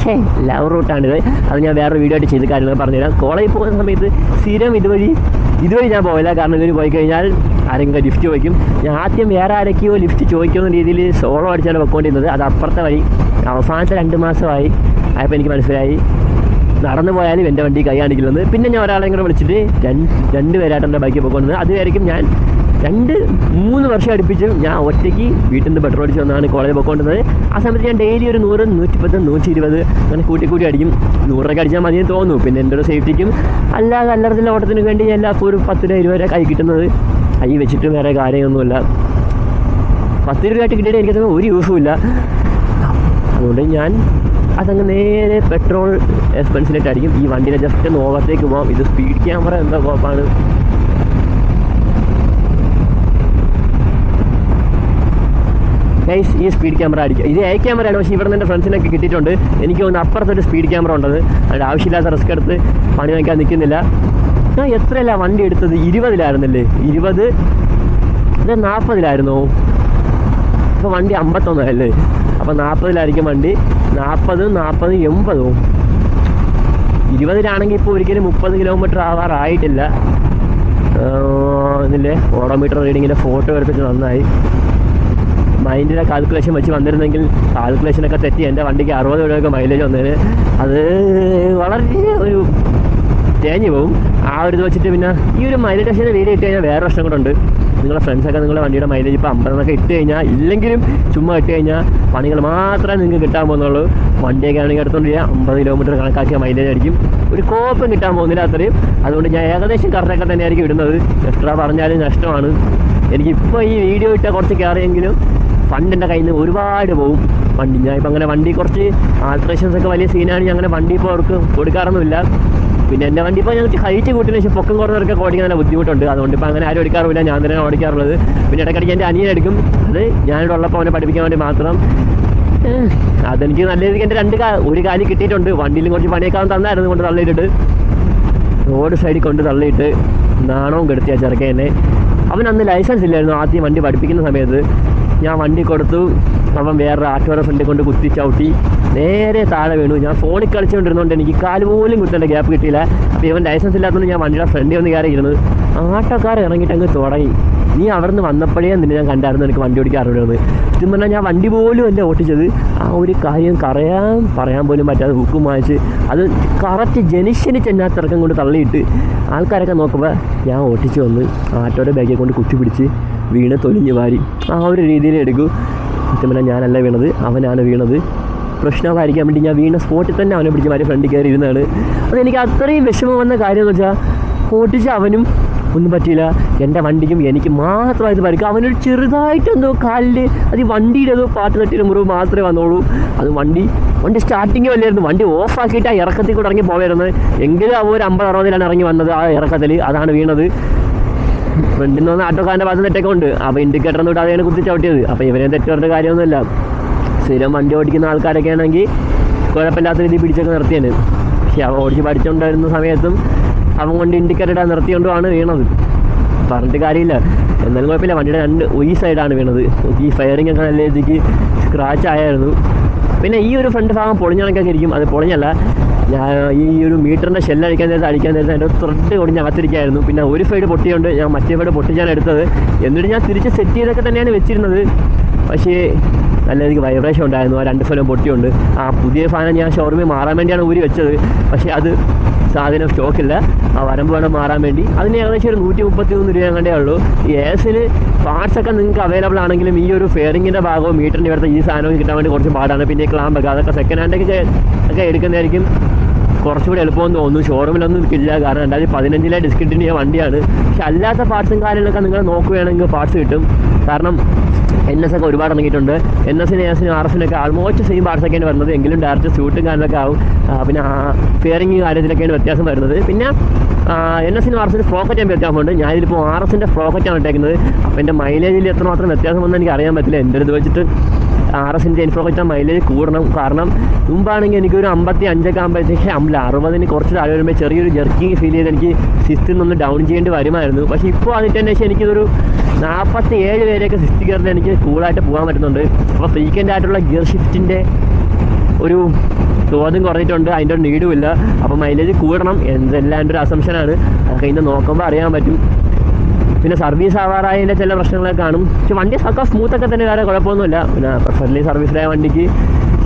ലവ് റൂട്ടാണിത്. അത് ഞാൻ വേറെ വീഡിയോ ആയിട്ട് ചെയ്ത് കാര്യങ്ങൾ പറഞ്ഞുതരാം. കോളേജിൽ പോകുന്ന സമയത്ത് സ്ഥിരം ഇതുവഴി ഞാൻ പോയില്ല. കാരണം ഇതിന് പോയി കഴിഞ്ഞാൽ ആരെങ്കിലും ലിഫ്റ്റ് ചോദിക്കും. ഞാൻ ആദ്യം വേറെ ആരൊക്കെയോ ലിഫ്റ്റ് ചോദിക്കുന്ന രീതിയിൽ സോളോ അടിച്ചാണ് വെക്കൊണ്ടിരുന്നത്. അത് അപ്പുറത്തെ വഴി. അവസാനത്തെ 2 മാസമായി ആയപ്പോൾ എനിക്ക് മനസ്സിലായി നടന്നു പോയാലും എൻ്റെ വണ്ടി കൈ കാണിക്കില്ലെന്ന്. പിന്നെ ഞാൻ ഒരാളെ കൂടെ വിളിച്ചിട്ട് 2 പേരായിട്ട് എൻ്റെ ബൈക്കിൽ പോയിക്കൊണ്ടത്. അതുവരെയും ഞാൻ 2-3 വർഷം അടുപ്പിച്ച് ഞാൻ ഒറ്റയ്ക്ക് വീട്ടിൽ നിന്ന് പെട്രോൾ അടിച്ച് വന്നാണ് കോളേജിൽ പോയിക്കൊണ്ടത്. ആ സമയത്ത് ഞാൻ ഡെയിലി ഒരു 100, 110, 120 അങ്ങനെ കൂട്ടി അടിക്കും. 100 രൂപയ്ക്ക് അടിച്ചാൽ മതിയെന്ന് തോന്നുന്നു. പിന്നെ എൻ്റെ ഒരു സേഫ്റ്റിക്കും അല്ലാതെ അല്ലറത്തിൻ്റെ ഓട്ടത്തിന് വേണ്ടി ഞാൻ എല്ലാവർക്കും ഒരു 10 രൂപ 20 രൂപ കൈ കിട്ടുന്നത്. കൈ വെച്ചിട്ട് വേറെ കാര്യമൊന്നുമില്ല. 10 രൂപയായിട്ട് കിട്ടിയിട്ട് എനിക്കത് ഒരു യൂസും ഇല്ല. അതുകൊണ്ട് ഞാൻ അതങ്ങ് നേരെ പെട്രോൾ എക്സ്പെൻസിലായിട്ടായിരിക്കും. ഈ വണ്ടിയുടെ ജസ്റ്റ് ഒന്ന് ഓവർടേക്ക് പോകാം. ഇത് സ്പീഡ് ക്യാമറ എന്താ കുഴപ്പമാണ്. ഗൈസ് ഈ സ്പീഡ് ക്യാമറ അടിക്കുക. ഇത് എ ക്യാമറയാണ്, പക്ഷേ ഇവിടെ നിന്ന് എൻ്റെ ഫ്രണ്ട്സിനൊക്കെ കിട്ടിയിട്ടുണ്ട്. എനിക്ക് തോന്നുന്നു അപ്പുറത്തൊരു സ്പീഡ് ക്യാമറ ഉണ്ടത്. അതിൻ്റെ ആവശ്യമില്ലാത്ത റിസ്ക് എടുത്ത് പണി വയ്ക്കാൻ നിൽക്കുന്നില്ല. ഞാൻ എത്രയല്ല വണ്ടി എടുത്തത്? 20,000 20 ഇത് 40,000 ഇപ്പോൾ വണ്ടി 51 അപ്പോൾ 40,000 വണ്ടി. 40 80 20 ഇപ്പോൾ ഒരിക്കലും 30 കിലോമീറ്റർ ആവാറായിട്ടില്ല. ഇതിൻ്റെ ഓഡോമീറ്റർ റീഡിങ്ങിൻ്റെ ഫോട്ടോ എടുത്തിട്ട് നന്നായി. മൈൻഡിലെ കാൽക്കുലേഷൻ വെച്ച് വന്നിരുന്നെങ്കിൽ കാൽക്കുലേഷനൊക്കെ തെറ്റി എൻ്റെ വണ്ടിക്ക് 60 രൂപയൊക്കെ മൈലേജ് വന്നതിന് അത് വളരെ ഒരു തേഞ്ഞു പോകും. ആ ഒരു ഇത് വെച്ചിട്ട് പിന്നെ ഈ ഒരു മൈലേജ് ടെസ്റ്റിൻ്റെ വീഡിയോ ഇട്ട് കഴിഞ്ഞാൽ വേറെ പ്രശ്നം കൂടെ ഉണ്ട്. നിങ്ങളുടെ ഫ്രണ്ട്സൊക്കെ നിങ്ങളുടെ വണ്ടിയുടെ മൈലേജ് ഇപ്പോൾ 50 ഇട്ട് കഴിഞ്ഞാൽ, ഇല്ലെങ്കിലും ചുമ്മാ ഇട്ട് കഴിഞ്ഞാൽ പണികൾ മാത്രമേ നിങ്ങൾക്ക് കിട്ടാൻ പോകുന്നുള്ളൂ. വണ്ടിയൊക്കെ ആണെങ്കിൽ എടുത്തുകൊണ്ടിരിക്കുക 50 കിലോമീറ്റർ കണക്കാക്കിയ മൈലേജ് ആയിരിക്കും. ഒരു കോപ്പും കിട്ടാൻ പോകുന്നില്ല അത്രയും. അതുകൊണ്ട് ഞാൻ ഏകദേശം കറക്റ്റൊക്കെ തന്നെയായിരിക്കും ഇടുന്നത്. എക്സ്ട്രാ പറഞ്ഞാലും നഷ്ടമാണ്. എനിക്കിപ്പോൾ ഈ വീഡിയോ ഇട്ടാൽ കുറച്ച് കയറിയെങ്കിലും ഫണ്ടിൻ്റെ കയ്യിൽ നിന്ന് ഒരുപാട് പോകും വണ്ടി. ഞാൻ ഇപ്പം അങ്ങനെ വണ്ടി കുറച്ച് ആൾട്രേഷൻസ് ഒക്കെ വലിയ സീനാണ്. ഞാൻ അങ്ങനെ വണ്ടി ഇപ്പോൾ അവർക്ക് കൊടുക്കാറൊന്നുമില്ല. പിന്നെ എൻ്റെ വണ്ടി ഇപ്പോൾ ഞങ്ങൾക്ക് ഹൈറ്റ് കൂട്ടിന് ശേഷം പൊക്കം കുറഞ്ഞവർക്ക് ഓടിക്കാൻ നല്ല ബുദ്ധിമുട്ടുണ്ട്. അതുകൊണ്ട് ഇപ്പോൾ അങ്ങനെ ആരും എടുക്കാറില്ല, ഞാൻ തന്നെ ഓടിക്കാറുള്ളത്. പിന്നെ ഇടയ്ക്കിടയ്ക്ക് എൻ്റെ അനിയൻ എടുക്കും. അത് ഞാനിവിടെ ഉള്ളപ്പോൾ അവനെ പഠിപ്പിക്കാൻ വേണ്ടി മാത്രം. അതെനിക്ക് നല്ല രീതിക്ക് എൻ്റെ ഒരു കാലി കിട്ടിയിട്ടുണ്ട്. വണ്ടിയിലും കുറച്ച് പണിയൊക്കെ തന്നായിരുന്നു കൊണ്ട് തള്ളിയിട്ടിട്ട് റോഡ് സൈഡിൽ കൊണ്ട് തള്ളിയിട്ട് നാണവും കെടുത്തിയ ചെറുക്കൻ എന്നെ. അവൻ അന്ന് ലൈസൻസ് ഇല്ലായിരുന്നു ആദ്യം വണ്ടി പഠിപ്പിക്കുന്ന സമയത്ത്. ഞാൻ വണ്ടി കൊടുത്തു, അവൻ വേറെ ആട്ടോയുടെ ഫ്രണ്ടിൽ കൊണ്ട് കുത്തി ചവിട്ടി നേരെ താഴെ വീണു. ഞാൻ ഫോണിൽ കളിച്ചുകൊണ്ടിരുന്നതുകൊണ്ട് എനിക്ക് കാല് പോലും കുത്തേണ്ട ഗ്യാപ്പ് കിട്ടിയില്ല. അപ്പോൾ ഇവൻ ലൈസൻസ് ഇല്ലാത്തതുകൊണ്ട് ഞാൻ വണ്ടിയുടെ ഫ്രണ്ടിൽ വന്ന് കയറിയിരുന്നത്. ആട്ടോക്കാർ ഇറങ്ങിയിട്ട് അങ്ങ് തുടങ്ങി. നീ അവിടെ നിന്ന് വന്നപ്പോഴേ നിന്നെ ഞാൻ കണ്ടായിരുന്നു എനിക്ക് വണ്ടി ഓടിക്കാൻ അറിയണമെന്ന്. സത്യം പറഞ്ഞാൽ ഞാൻ വണ്ടി പോലും അല്ല ഓട്ടിച്ചത്. ആ ഒരു കാര്യം പറയാൻ പോലും പറ്റാതെ ബുക്കും വാങ്ങിച്ച് അത് കറക്റ്റ് ജനിഷന് ചെന്നാത്തിറക്കം കൊണ്ട് തള്ളിയിട്ട് ആൾക്കാരൊക്കെ നോക്കുമ്പോൾ ഞാൻ ഓട്ടിച്ച് വന്ന് ആട്ടോയുടെ ബാഗിൽ കൊണ്ട് കുത്തി പിടിച്ച് വീണ് തൊലിഞ്ഞ് വാരി ആ ഒരു രീതിയിൽ എടുക്കും. സത്യം പറഞ്ഞാൽ ഞാനല്ല വീണത്, അവനാണ് വീണത്. പ്രശ്നമായിരിക്കാൻ വേണ്ടി ഞാൻ വീണ സ്പോട്ടിൽ തന്നെ അവനെ പിടിച്ച് മാറി ഫ്രണ്ടിൽ കയറി ഇരുന്നാണ്. അതെനിക്ക് അത്രയും വിഷമം വന്ന കാര്യം എന്ന് വെച്ചാൽ ഓട്ടിച്ച് അവനും ഒന്നും പറ്റിയില്ല, എൻ്റെ വണ്ടിക്കും എനിക്ക് മാത്രമായിട്ട് പരിക്കും. അവനൊരു ചെറുതായിട്ടെന്തോ കാലിൽ അത് ഈ വണ്ടിയുടെ ഏതോ പാട്ട് തട്ടിയുടെ മുറിവ് മാത്രമേ വന്നോളൂ. അത് വണ്ടി സ്റ്റാർട്ടിങ്ങും അല്ലായിരുന്നു. വണ്ടി ഓഫാക്കിയിട്ട് ആ ഇറക്കത്തിൽ കൂടെ ഇറങ്ങി പോകായിരുന്നു. എങ്കിലും അവ ഒരു 50-60 ഇറങ്ങി വന്നത് ആ ഇറക്കത്തിൽ. അതാണ് വീണത്. ഫ്രണ്ടിൽ നിന്ന് ആട്ടോക്കാരൻ്റെ ഭാഗത്ത് തെറ്റൊക്കെ ഉണ്ട്. അപ്പോൾ ഇൻഡിക്കേറ്ററൊന്നും ഇടാതെയാണ് കുത്തി ചവിട്ടിയത്. അപ്പോൾ ഇവരെ തെറ്റേണ്ട കാര്യമൊന്നുമില്ല. സ്ഥിരം വണ്ടി ഓടിക്കുന്ന ആൾക്കാരൊക്കെ ആണെങ്കിൽ കുഴപ്പമില്ലാത്ത രീതിയിൽ പിടിച്ചൊക്കെ നിർത്തിയാണ്. പക്ഷേ അവൻ ഓടിച്ച് പഠിച്ചുകൊണ്ടിരുന്ന സമയത്തും അവൻ കൊണ്ട് ഇൻഡിക്കേറ്റർ ഇടാൻ നിർത്തിക്കൊണ്ടുമാണ് വീണത്. പറഞ്ഞിട്ട് കാര്യമില്ല. എന്നാലും കുഴപ്പമില്ല. വണ്ടിയുടെ ഈ സൈഡാണ് വീണത്. ഈ ഫയറിംഗ് ഒക്കെ നല്ല രീതിക്ക് സ്ക്രാച്ച് ആയായിരുന്നു. പിന്നെ ഈ ഒരു ഫ്രണ്ട് ഭാഗം പൊളിഞ്ഞണക്കൊക്കെ ഇരിക്കും. അത് പൊളിഞ്ഞല്ല, ഞാൻ ഈ ഒരു മീറ്ററിൻ്റെ ഷെല്ലടിക്കാൻ നേരത്തെ എൻ്റെ ത്രെഡ് ഒടിഞ്ഞ് അകത്തിരിക്കുകയായിരുന്നു. പിന്നെ ഒരു സൈഡ് പൊട്ടിയുണ്ട്, ഞാൻ മറ്റേ സൈഡ് പൊട്ടിച്ചാണ് എടുത്തത്. എന്നിട്ട് ഞാൻ തിരിച്ച് സെറ്റ് ചെയ്തൊക്കെ തന്നെയാണ് വെച്ചിരുന്നത്. പക്ഷേ നല്ല രീതിക്ക് വൈബ്രേഷൻ ഉണ്ടായിരുന്നു. ആ 2 ഫലം പൊട്ടിയുണ്ട്. ആ പുതിയ ഫാനം ഞാൻ ഷോറൂമിൽ മാറാൻ വേണ്ടിയാണ് ഊരി വെച്ചത്. പക്ഷേ അത് സാധനം സ്റ്റോക്കില്ല. ആ വരമ്പ് വേണം മാറാൻ വേണ്ടി. അതിന് ഏകദേശം ഒരു 133 രൂപ കണ്ടേ ഉള്ളൂ. ഈ എസിന് പാർട്സൊക്കെ നിങ്ങൾക്ക് അവൈലബിൾ ആണെങ്കിലും ഈ ഒരു ഫെയറിങ്ങിൻ്റെ ഭാഗവും മീറ്ററിൻ്റെ ഇവിടുത്തെ ഈ സാധനവും കിട്ടാൻ വേണ്ടി കുറച്ച് പാടാണ്. പിന്നെ ക്ലാമ്പൊക്കെ അതൊക്കെ സെക്കൻഡ് ഹാൻഡൊക്കെ എടുക്കുന്നതായിരിക്കും കുറച്ചുകൂടി എളുപ്പമെന്ന് തോന്നുന്നു. ഷോറൂമിലൊന്നും ഇല്ല, കാരണം 2015 ഡിസ്കണ്ടിന്യൂ ചെയ്ത വണ്ടിയാണ്. പക്ഷെ അല്ലാത്ത പാർട്സും കാര്യങ്ങളൊക്കെ നിങ്ങൾ നോക്കുകയാണെങ്കിൽ പാർട്സ് കിട്ടും. കാരണം NS ഒക്കെ ഒരുപാട് ഇറങ്ങിയിട്ടുണ്ട്. NSന് ASന് RSനൊക്കെ ആൾമോസ്റ്റ് സെയിം പാർട്സൊക്കെയാണ് വരുന്നത്. എങ്കിലും ഡയറക്റ്റ് സ്യൂട്ടും കാര്യങ്ങളൊക്കെ ആവും. പിന്നെ ഫെയറിങ് കാര്യത്തിലൊക്കെയാണ് വ്യത്യാസം വരുന്നത്. പിന്നെ NSനും RSനും സ്പ്രോക്കറ്റ് വ്യത്യാസമുണ്ട്. ഞാനിതിപ്പോൾ RSൻ്റെ സ്പ്രോക്കറ്റാണ് ഇട്ടേക്കുന്നത്. അപ്പോൾ എൻ്റെ മൈലേജിൽ എത്രമാത്രം വ്യത്യാസം വന്ന് എനിക്ക് അറിയാൻ പറ്റില്ല. എൻ്റെ ഇത് വെച്ചിട്ട് RSൻ്റെ ഇൻഫ്രോക്കറ്റ് മൈലേജ് കൂടണം. കാരണം മുമ്പാണെങ്കിൽ എനിക്കൊരു 55 ആകുമ്പോഴത്തേക്ക് 60 കുറച്ച് താഴെ വരുമ്പോൾ ചെറിയൊരു ജെർക്കിങ് ഫീൽ ചെയ്ത് എനിക്ക് സിസ്റ്റിൽ നിന്ന് ഡൗൺ ചെയ്യേണ്ടി വരുമായിരുന്നു. പക്ഷേ ഇപ്പോൾ അതിൻ്റെ ശേഷം എനിക്കിതൊരു 47 വരെയൊക്കെ സിസ്റ്റ് കയറുന്നത് എനിക്ക് കൂളായിട്ട് പോകാൻ പറ്റുന്നുണ്ട്. അപ്പോൾ ഫ്രീക്വൻ്റ് ആയിട്ടുള്ള ഗിയർ ഷിഫ്റ്റിൻ്റെ ഒരു തോതും കുറഞ്ഞിട്ടുണ്ട്, അതിൻ്റെ ഒരു നീഡും ഇല്ല. അപ്പോൾ മൈലേജ് കൂടണം എന്തെല്ലാം എൻ്റെ ഒരു അസംഷനാണ്. അതൊക്കെ ഇന്ന് നോക്കുമ്പോൾ അറിയാൻ പറ്റും. പിന്നെ സർവീസ് ആവാറായതിൻ്റെ ചില പ്രശ്നങ്ങളൊക്കെ കാണും. പക്ഷെ വണ്ടി ഒക്കെ സ്മൂത്തൊക്കെ തന്നെ, വേറെ കുഴപ്പമൊന്നുമില്ല. പിന്നെ പെർഫെക്റ്റ്ലി സർവീസിലായ വണ്ടിക്ക്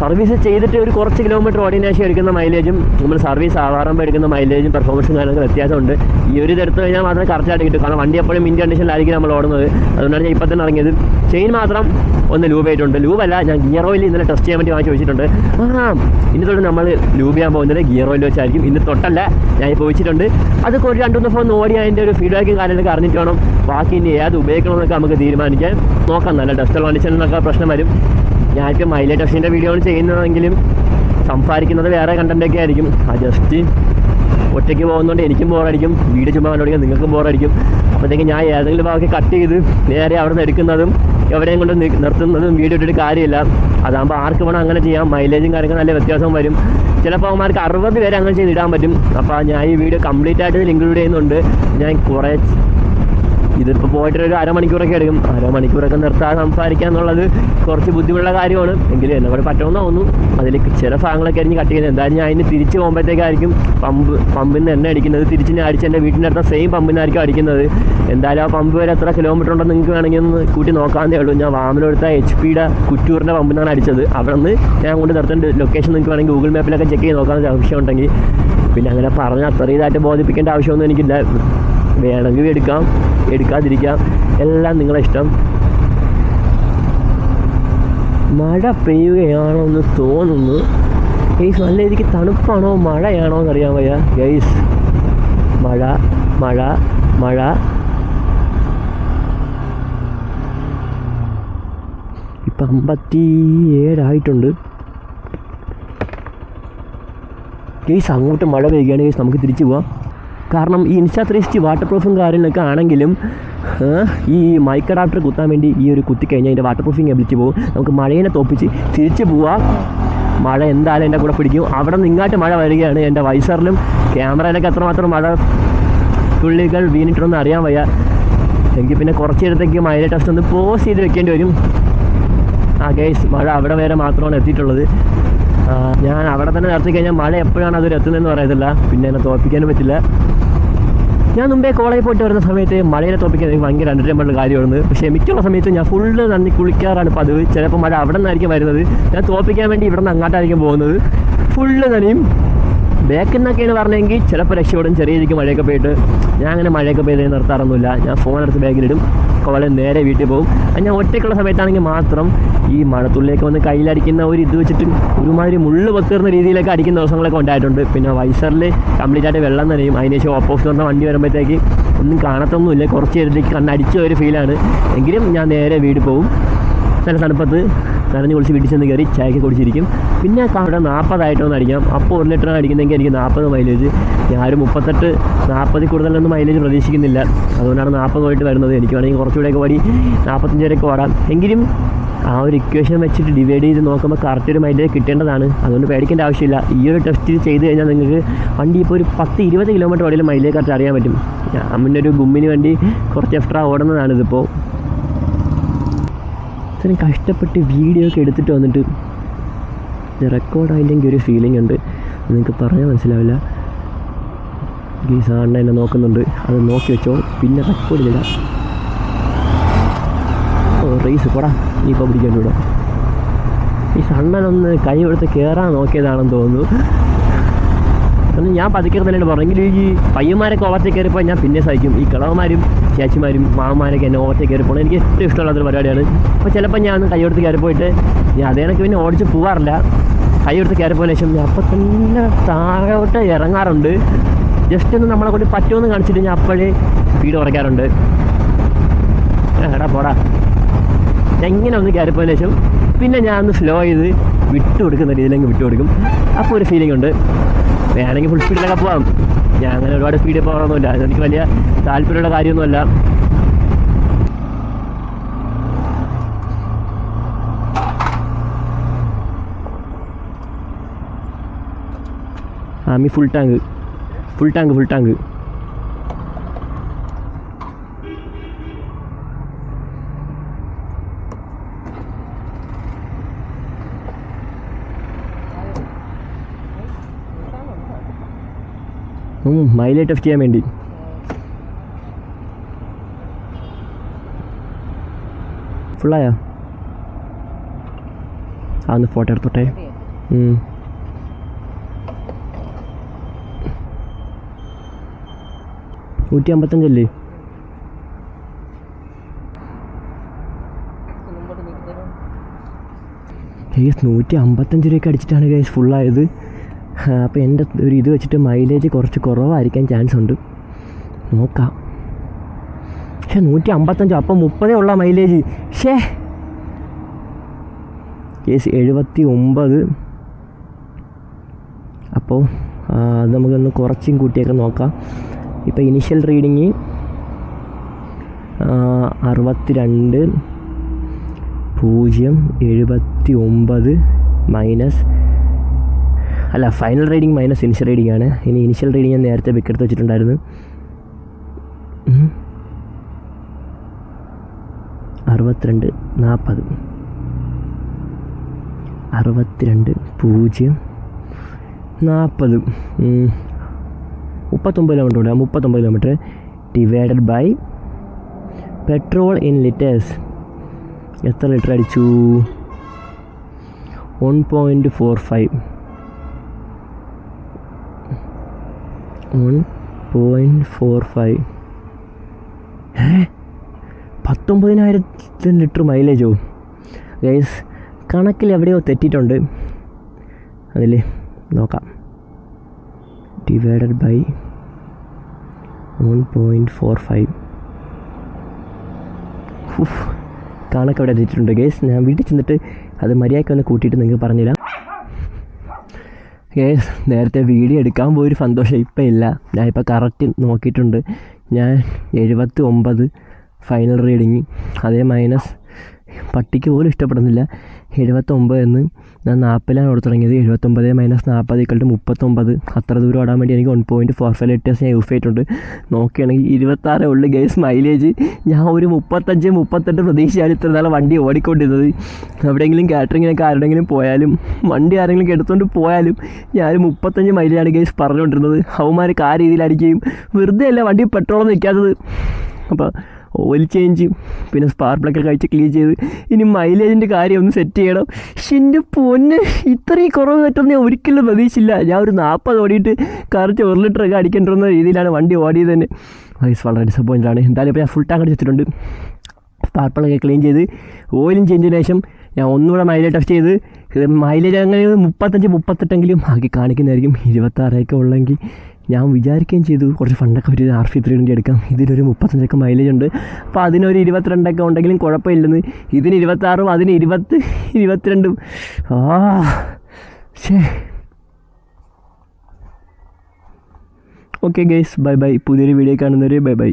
സർവീസ് ചെയ്തിട്ട് ഒരു കുറച്ച് കിലോമീറ്റർ ഓടിനേശം എടുക്കുന്ന മൈലേജും നമ്മൾ സർവീസ് ആവാറുമ്പോൾ എടുക്കുന്ന മൈലേജും പെർഫോമൻസും കാര്യങ്ങളൊക്കെ വ്യത്യാസമുണ്ട്. ഈ ഒരു ഇതെടുത്ത് കഴിഞ്ഞാൽ മാത്രമേ കറക്റ്റായിട്ട് കിട്ടും. കാരണം വണ്ടി എപ്പോഴും മിൻറ്റ് കണ്ടീഷനിലായിരിക്കും നമ്മൾ ഓടുന്നത്. അതുകൊണ്ടാണ് ഞാൻ ഇപ്പം തന്നെ ഇറങ്ങിയത്. ചെയിൻ മാത്രം ഒന്ന് ലൂബ് ആയിട്ടുണ്ട്. ലൂബല്ല, ഞാൻ ഗിയർ ഓയിൽ ഇന്നലെ ടെസ്റ്റ് ചെയ്യാൻ വേണ്ടി വാങ്ങിച്ച് വെച്ചിട്ടുണ്ട്. ഇന്ന് തൊട്ട് നമ്മൾ ലൂബ് ചെയ്യാൻ പോകുന്നത് ഗിയർ ഓയിൽ വെച്ചായിരിക്കും. ഇന്ന് തൊട്ടല്ല, ഞാൻ ഇപ്പോൾ വെച്ചിട്ടുണ്ട്. അതൊക്കെ ഒരു 2-3 ദിവസം ഓടി അതിൻ്റെ ഒരു ഫീഡ്ബാക്കും കാര്യങ്ങളൊക്കെ അറിഞ്ഞിട്ട് വേണം ബാക്കി ഇനി ഏത് ഉപയോഗിക്കണമെന്നൊക്കെ നമുക്ക് തീരുമാനിക്കാൻ നോക്കാം. നല്ല ഡസ്റ്റൽ കണ്ടീഷനിലൊക്കെ പ്രശ്നം വരും. ഞാനിപ്പോൾ മൈലേജ് ടെസ്റ്റിൻ്റെ വീഡിയോ ആണ് ചെയ്യുന്നതെങ്കിലും സംസാരിക്കുന്നത് വേറെ കണ്ടൻറ്റൊക്കെ ആയിരിക്കും. ആ ജസ്റ്റ് ഒറ്റയ്ക്ക് പോകുന്നതുകൊണ്ട് എനിക്കും ബോറടിക്കും, വീട് ചുമ്മാ കണ്ടുപിടിക്കാൻ നിങ്ങൾക്കും ബോറടിക്കും. അപ്പോഴത്തേക്ക് ഞാൻ ഏതെങ്കിലും ഭാഗമൊക്കെ കട്ട് ചെയ്ത് നേരെ അവിടെ നിന്ന് എടുക്കുന്നതും എവിടെയും കൊണ്ട് നിർത്തുന്നതും വീഡിയോ ഇട്ടിട്ട് കാര്യമില്ല. അതാകുമ്പോൾ ആർക്ക് വേണം അങ്ങനെ ചെയ്യാം. മൈലേജും കാര്യങ്ങളും നല്ല വ്യത്യാസം വരും. ചിലപ്പോൾ അവന്മാർക്ക് 60 പേരെ അങ്ങനെ ചെയ്തിടാൻ പറ്റും. അപ്പോൾ ഞാൻ ഈ വീഡിയോ കംപ്ലീറ്റ് ആയിട്ട് ഇതിൽ ഇൻക്ലൂഡ് ചെയ്യുന്നുണ്ട്. ഞാൻ കുറേ ഇതിപ്പോൾ പോയിട്ടൊരു അരമണിക്കൂറൊക്കെ എടുക്കും. അരമണിക്കൂറൊക്കെ നിർത്താതെ സംസാരിക്കുക എന്നുള്ളത് കുറച്ച് ബുദ്ധിമുട്ടുള്ള കാര്യമാണ്. എങ്കിലും എന്നെ കൂടെ പറ്റുമെന്ന് തോന്നുന്നു. അതിൽ ചില ഭാഗങ്ങളൊക്കെ ആയിരിക്കും കട്ട് ചെയ്യുന്നത്. എന്തായാലും ഞാൻ അതിന് തിരിച്ച് പോകുമ്പോഴത്തേക്കായിരിക്കും പമ്പിൽ നിന്ന് എണ്ണ അടിക്കുന്നത്. തിരിച്ച് ഞാൻ അടിച്ച് എൻ്റെ വീട്ടിൻ്റെ അടുത്ത സെയിം പമ്പിനായിരിക്കും അടിക്കുന്നത്. എന്തായാലും ആ പമ്പ് വരെ എത്ര കിലോമീറ്റർ ഉണ്ടെന്ന് നിങ്ങൾക്ക് വേണമെങ്കിൽ ഒന്ന് കൂട്ടി നോക്കാവുന്നേ ഉള്ളൂ. ഞാൻ വാമലെടുത്ത HP-യുടെ കുറ്റൂറിൻ്റെ പമ്പിനാണ് അടിച്ചത്. അവിടെ നിന്ന് ഞാൻ കൊണ്ട് നിർത്തേണ്ട ലൊക്കേഷൻ നിങ്ങൾക്ക് വേണമെങ്കിൽ ഗൂഗിൾ മാപ്പിലൊക്കെ ചെക്ക് ചെയ്ത് നോക്കാവുന്ന ആവശ്യം ഉണ്ടെങ്കിൽ. പിന്നെ അങ്ങനെ പറഞ്ഞ് അത്ര ഇതായിട്ട് ബോധിപ്പിക്കേണ്ട ആവശ്യമൊന്നും എനിക്കില്ല. വേണമെങ്കിൽ എടുക്കാം, എടുക്കാതിരിക്കാം, എല്ലാം നിങ്ങളെ ഇഷ്ടം. മഴ പെയ്യുകയാണോ എന്ന് തോന്നുന്നു ഗൈസ്. നല്ല രീതിക്ക് തണുപ്പാണോ മഴയാണോ എന്നറിയാൻ വയ്യ ഗൈസ്. മഴ മഴ മഴ. ഇപ്പം 57 ആയിട്ടുണ്ട് ഗൈസ്. അങ്ങോട്ട് മഴ പെയ്യുകയാണ് ഗൈസ്. നമുക്ക് തിരിച്ചു പോവാം. കാരണം ഈ Insta360 വാട്ടർ പ്രൂഫും കാര്യങ്ങളൊക്കെ ആണെങ്കിലും ഈ മൈക്ക് അഡാപ്റ്റർ കുത്താൻ വേണ്ടി ഈ ഒരു കുത്തിക്കഴിഞ്ഞാൽ അതിൻ്റെ വാട്ടർ പ്രൂഫിങ് എബിലിറ്റി പോകും. നമുക്ക് മഴയെ തോപ്പിച്ച് തിരിച്ച് പോവാം. മഴ എന്തായാലും എൻ്റെ കൂടെ പിടിക്കും. അവിടെ നിന്ന് ഇങ്ങോട്ട് മഴ വരികയാണ്. എൻ്റെ വൈസറിലും ക്യാമറയിലൊക്കെ എത്രമാത്രം മഴ തുള്ളികൾ വീണിട്ടുണ്ടെന്ന് അറിയാൻ വയ്യ. എങ്കിൽ പിന്നെ കുറച്ച് നേരത്തേക്ക് മഴയുടെ ടെസ്റ്റ് ഒന്ന് പോസ് ചെയ്ത് വെക്കേണ്ടി വരും. ഗൈസ്, മഴ അവിടെ വരെ മാത്രമാണ് എത്തിയിട്ടുള്ളത്. ഞാൻ അവിടെ തന്നെ നിർത്തി കഴിഞ്ഞാൽ മഴ എപ്പോഴാണ് അതൊരു എത്തുന്നതെന്ന് പറയത്തില്ല. പിന്നെ എന്നെ തോൽപ്പിക്കാനും പറ്റില്ല. ഞാൻ മുമ്പേ കോളേജിൽ പോയിട്ട് വരുന്ന സമയത്ത് മഴയെ തോൽപ്പിക്കാൻ എനിക്ക് ഭയങ്കര എൻ്റർടൈൻമെൻ്റ് കാര്യമാണ്. പക്ഷേ മിക്കുള്ള സമയത്ത് ഞാൻ ഫുള്ള് നന്ദി കുളിക്കാറാണ് പതിവ്. ചിലപ്പോൾ മഴ അവിടെ നിന്നായിരിക്കും വരുന്നത്. ഞാൻ തോൽപ്പിക്കാൻ വേണ്ടി ഇവിടെ നിന്ന് അങ്ങോട്ടായിരിക്കും പോകുന്നത്. ഫുള്ള് നനയും. ബാക്കിൽ നിന്നൊക്കെയാണ് പറഞ്ഞെങ്കിൽ ചിലപ്പോൾ രക്ഷപ്പെടും. ചെറിയ രീതിക്ക് മഴയൊക്കെ പോയിട്ട് ഞാൻ അങ്ങനെ മഴയൊക്കെ പെയ്ത് നിർത്താറൊന്നുമില്ല. ഞാൻ ഫോണെടുത്ത് ബാഗിലിടും, കോളേജ് നേരെ വീട്ടിൽ പോകും. ഞാൻ ഒറ്റയ്ക്കുള്ള സമയത്താണെങ്കിൽ മാത്രം ഈ മഴത്തുള്ളിലേക്ക് വന്ന് കയ്യിലടിക്കുന്ന ഒരു ഇത് വെച്ചിട്ട് ഒരുമാതിരി മുള്ളു പൊത്തിറുന്ന രീതിയിലൊക്കെ അടിക്കുന്ന ദിവസങ്ങളൊക്കെ ഉണ്ടായിട്ടുണ്ട്. പിന്നെ വൈസറിൽ കംപ്ലീറ്റ് ആയിട്ട് വെള്ളം നനയും. അതിനുശേഷം ഓപ്പോസിറ്റ് വന്ന വണ്ടി വരുമ്പോഴത്തേക്ക് ഒന്നും കാണത്തൊന്നുമില്ല. കുറച്ച് നേരത്തേക്ക് കണ്ണടിച്ച ഒരു ഫീലാണ്. എങ്കിലും ഞാൻ നേരെ വീട്ടിൽ പോകും. നല്ല തണുപ്പത്ത് നനഞ്ഞ് കുളിച്ച് വീട്ടിൽ ചെന്ന് കയറി ചായക്ക് കുടിച്ചിരിക്കും. പിന്നെ അവിടെ 40 ആയിട്ടൊന്ന് അടിക്കാം. അപ്പോൾ 1 ലിറ്റർ അടിക്കുന്നെങ്കിൽ എനിക്ക് 40 മൈലേജ്. ഞാൻ ഒരു 38-40 കൂടുതലൊന്നും മൈലേജ് പ്രതീക്ഷിക്കുന്നില്ല. അതുകൊണ്ടാണ് 40 പോയിട്ട് വരുന്നത്. എനിക്ക് വേണമെങ്കിൽ കുറച്ചുകൂടെയൊക്കെ ഓടി 45 വരെയൊക്കെ ഓടാം. എങ്കിലും ആ ഒരു ഇക്വേഷൻ വെച്ചിട്ട് ഡിവൈഡ് ചെയ്ത് നോക്കുമ്പോൾ കറക്റ്റ് ഒരു മൈലേജ് കിട്ടേണ്ടതാണ്. അതുകൊണ്ട് പേടിക്കേണ്ട ആവശ്യമില്ല. ഈ ഒരു ടെസ്റ്റ് ചെയ്ത് കഴിഞ്ഞാൽ നിങ്ങൾക്ക് വണ്ടി ഇപ്പോൾ ഒരു 10-20 കിലോമീറ്റർ ഓടിയാലും മൈലേജ് കറക്റ്റ് അറിയാൻ പറ്റും. ഞാൻ പിന്നെ ഒരു ഗുമ്മിന് വേണ്ടി കുറച്ച് എക്സ്ട്രാ ഓടുന്നതാണിതിപ്പോൾ. ഇത്രയും കഷ്ടപ്പെട്ട് വീഡിയോ ഒക്കെ എടുത്തിട്ട് വന്നിട്ട് റെക്കോർഡായില്ലെങ്കിൽ ഒരു ഫീലിംഗ് ഉണ്ട്. നിങ്ങൾക്ക് പറഞ്ഞാൽ മനസ്സിലാവില്ല. ഈ സാറിനെ എന്നെ നോക്കുന്നുണ്ട്. അത് നോക്കി വെച്ചോ, പിന്നെ റെക്കോർഡ് ചെയ്താൽ. റേസ് പോടാ, നീ ഇപ്പോൾ പിടിക്കാൻ വിടും. ഈ സണ്ണനൊന്ന് കൈ കൊടുത്ത് കയറാൻ നോക്കിയതാണെന്ന് തോന്നുന്നു. കാരണം ഞാൻ പതുക്കിറന്നല്ലേ പറഞ്ഞെങ്കിൽ ഈ പയ്യന്മാരൊക്കെ ഓവർടേക്ക് കയറിപ്പോൾ ഞാൻ പിന്നെ സഹിക്കും. ഈ കിളവന്മാരും ചേച്ചിമാരും മാമന്മാരൊക്കെ എന്നെ ഓവർടേക്ക് കയറിപ്പോൾ എനിക്ക് ഏറ്റവും ഇഷ്ടമുള്ളതൊരു പരിപാടിയാണ്. അപ്പോൾ ചിലപ്പോൾ ഞാൻ കൈ കൊടുത്ത് കയറിപ്പോയിട്ട് ഞാൻ അതേനൊക്കെ പിന്നെ ഓടിച്ച് പോകാറില്ല. കൈ കൊടുത്ത് കയറിപ്പോയതിന് ശേഷം ഞാൻ അപ്പം തന്നെ താഴോട്ട് ഇറങ്ങാറുണ്ട്. ജസ്റ്റ് ഒന്ന് നമ്മളെ കൊണ്ട് പറ്റുമെന്ന് കാണിച്ചിട്ട് ഞാൻ അപ്പോഴേ സ്പീഡ് കുറയ്ക്കാറുണ്ട്. എടാ പോടാ. ഞാൻ ഇങ്ങനെ ഒന്ന് കയറിപ്പോയതിന് ശേഷം പിന്നെ ഞാൻ ഒന്ന് സ്ലോ ചെയ്ത് വിട്ടു കൊടുക്കുന്ന രീതിയിലേക്ക് വിട്ടു കൊടുക്കും. അപ്പോൾ ഒരു ഫീലിംഗ് ഉണ്ട്. വേണമെങ്കിൽ ഫുൾ സ്പീഡിലൊക്കെ പോകാം. ഞാൻ അങ്ങനെ ഒരുപാട് സ്പീഡിൽ പോകാറൊന്നുമില്ല. അതെനിക്ക് വലിയ താല്പര്യമുള്ള കാര്യമൊന്നുമല്ല. Aami full tank. Mileage test ചെയ്യാൻ വേണ്ടി. ഫുള്ളായോ? ഒന്ന് ഫോട്ടോ എടുത്തോട്ടെ. 155 ഗൈസ്. 155 രൂപയ്ക്ക് അടിച്ചിട്ടാണ് ഗൈസ് ഫുള്ളായത്. അപ്പോൾ എൻ്റെ ഒരു ഇത് വെച്ചിട്ട് മൈലേജ് കുറച്ച് കുറവായിരിക്കാൻ ചാൻസ് ഉണ്ട്. നോക്കാം. പക്ഷേ 155, അപ്പം 30 ഉള്ള മൈലേജ്. കേസ് 79. അപ്പോൾ അത് നമുക്കൊന്ന് കുറച്ചും കൂട്ടിയൊക്കെ നോക്കാം. ഇപ്പോൾ ഇനിഷ്യൽ റീഡിങ് 62.079 മൈനസ് അല്ല, final reading minus initial reading ആണ്. ഇനി ഇനിഷ്യൽ റീഡിങ് ഞാൻ നേരത്തെ ബിക്കെടുത്ത് വെച്ചിട്ടുണ്ടായിരുന്നു. 62.40 62.040 39 കിലോമീറ്റർ ഉണ്ട്. 39 kilometre divided by petrol in litres. എത്ര ലിറ്റർ അടിച്ചു? 1.45 19,000 ലിറ്റർ മൈലേജോ? ഗൈസ്, കണക്കിൽ എവിടെയോ തെറ്റിയിട്ടുണ്ട്. അതിൽ നോക്കാം. Divided by 1.45. കണക്ക് എവിടെ തെറ്റിയിട്ടുണ്ട് ഗൈസ്. ഞാൻ വീട്ടിൽ ചെന്നിട്ട് അത് മര്യാദയ്ക്ക് ഒന്ന് കൂട്ടിയിട്ട് നിങ്ങൾക്ക് പറഞ്ഞുതരാം. ഗൈസ്, നേരത്തെ വീഡിയോ എടുക്കാൻ പോയൊരു സന്തോഷം ഇപ്പം ഇല്ല. ഞാനിപ്പോൾ കറക്റ്റ് നോക്കിയിട്ടുണ്ട്. ഞാൻ 79 ഫൈനൽ റീഡിങ്, അതേ മൈനസ് പട്ടിക്ക് പോലും ഇഷ്ടപ്പെടുന്നില്ല. 79 എന്ന് ഞാൻ 40 ഓടി തുടങ്ങിയത്. 79 മൈനസ് 40 = 39. അത്ര ദൂരം ഓടാൻ വേണ്ടി എനിക്ക് 1.45 ലിറ്റേഴ്സ് ഞാൻ യൂസ് ചെയ്തിട്ടുണ്ട്. നോക്കുകയാണെങ്കിൽ 26 ഉള്ളു ഗൈസ് മൈലേജ്. ഞാൻ ഒരു 35-38 പ്രതീക്ഷയാണ് ഇത്ര നാളെ വണ്ടി ഓടിക്കൊണ്ടിരുന്നത്. എവിടെയെങ്കിലും കാറ്ററിങ്ങിനൊക്കെ ആരുടെങ്കിലും പോയാലും വണ്ടി ആരെങ്കിലും എടുത്തുകൊണ്ട് പോയാലും ഞാൻ 35 മൈലേജാണ് ഗൈസ് പറഞ്ഞുകൊണ്ടിരുന്നത്. അവന്മാർക്ക് ആ രീതിയിലായിരിക്കും. വെറുതെ അല്ല വണ്ടി പെട്രോളൊന്നും നിൽക്കാത്തത്. അപ്പോൾ ഓയിൽ ചേഞ്ച് പിന്നെ സ്പാർക്ക് പ്ലഗൊക്കെ കഴിച്ച് ക്ലീൻ ചെയ്ത് ഇനി മൈലേജിൻ്റെ കാര്യം ഒന്ന് സെറ്റ് ചെയ്യണം. പക്ഷെ എൻ്റെ പൊന്ന്, ഇത്രയും കുറവ് പറ്റുമെന്ന് ഞാൻ ഒരിക്കലും പ്രതീക്ഷിച്ചില്ല. ഞാൻ ഒരു 40 ഓടിയിട്ട് കറക്റ്റ് 1 ലിറ്ററൊക്കെ അടിക്കേണ്ടിരുന്ന രീതിയിലാണ് വണ്ടി ഓടിയത് തന്നെ. വൈസ് വളരെ ഡിസപ്പോയിൻ്റാണ്. എന്തായാലും ഇപ്പോൾ ഞാൻ ഫുൾ ടാങ്ക് അടിച്ചിട്ടുണ്ട്. സ്പാർക്ക് പ്ലഗൊക്കെ ക്ലീൻ ചെയ്ത് ഓയിലും ചേഞ്ചിന് ശേഷം ഞാൻ ഒന്നുകൂടെ മൈലേജ് ടെസ്റ്റ് ചെയ്ത് മൈലേജ് അങ്ങനെ 35-38 ആക്കി കാണിക്കുന്നതായിരിക്കും. 26 ഉള്ളെങ്കിൽ ഞാൻ വിചാരിക്കുകയും ചെയ്തു കുറച്ച് ഫണ്ടൊക്കെ ഒരു RC3 എടുക്കാം. ഇതിലൊരു 35 മൈലേജ് ഉണ്ട്. അപ്പോൾ അതിനൊരു 22 ഉണ്ടെങ്കിലും കുഴപ്പമില്ലെന്ന്. ഇതിന് 26, അതിന് 22. Okay guys, bye bye. പുതിയൊരു വീഡിയോ കാണുന്നവരെ ബൈ ബൈ.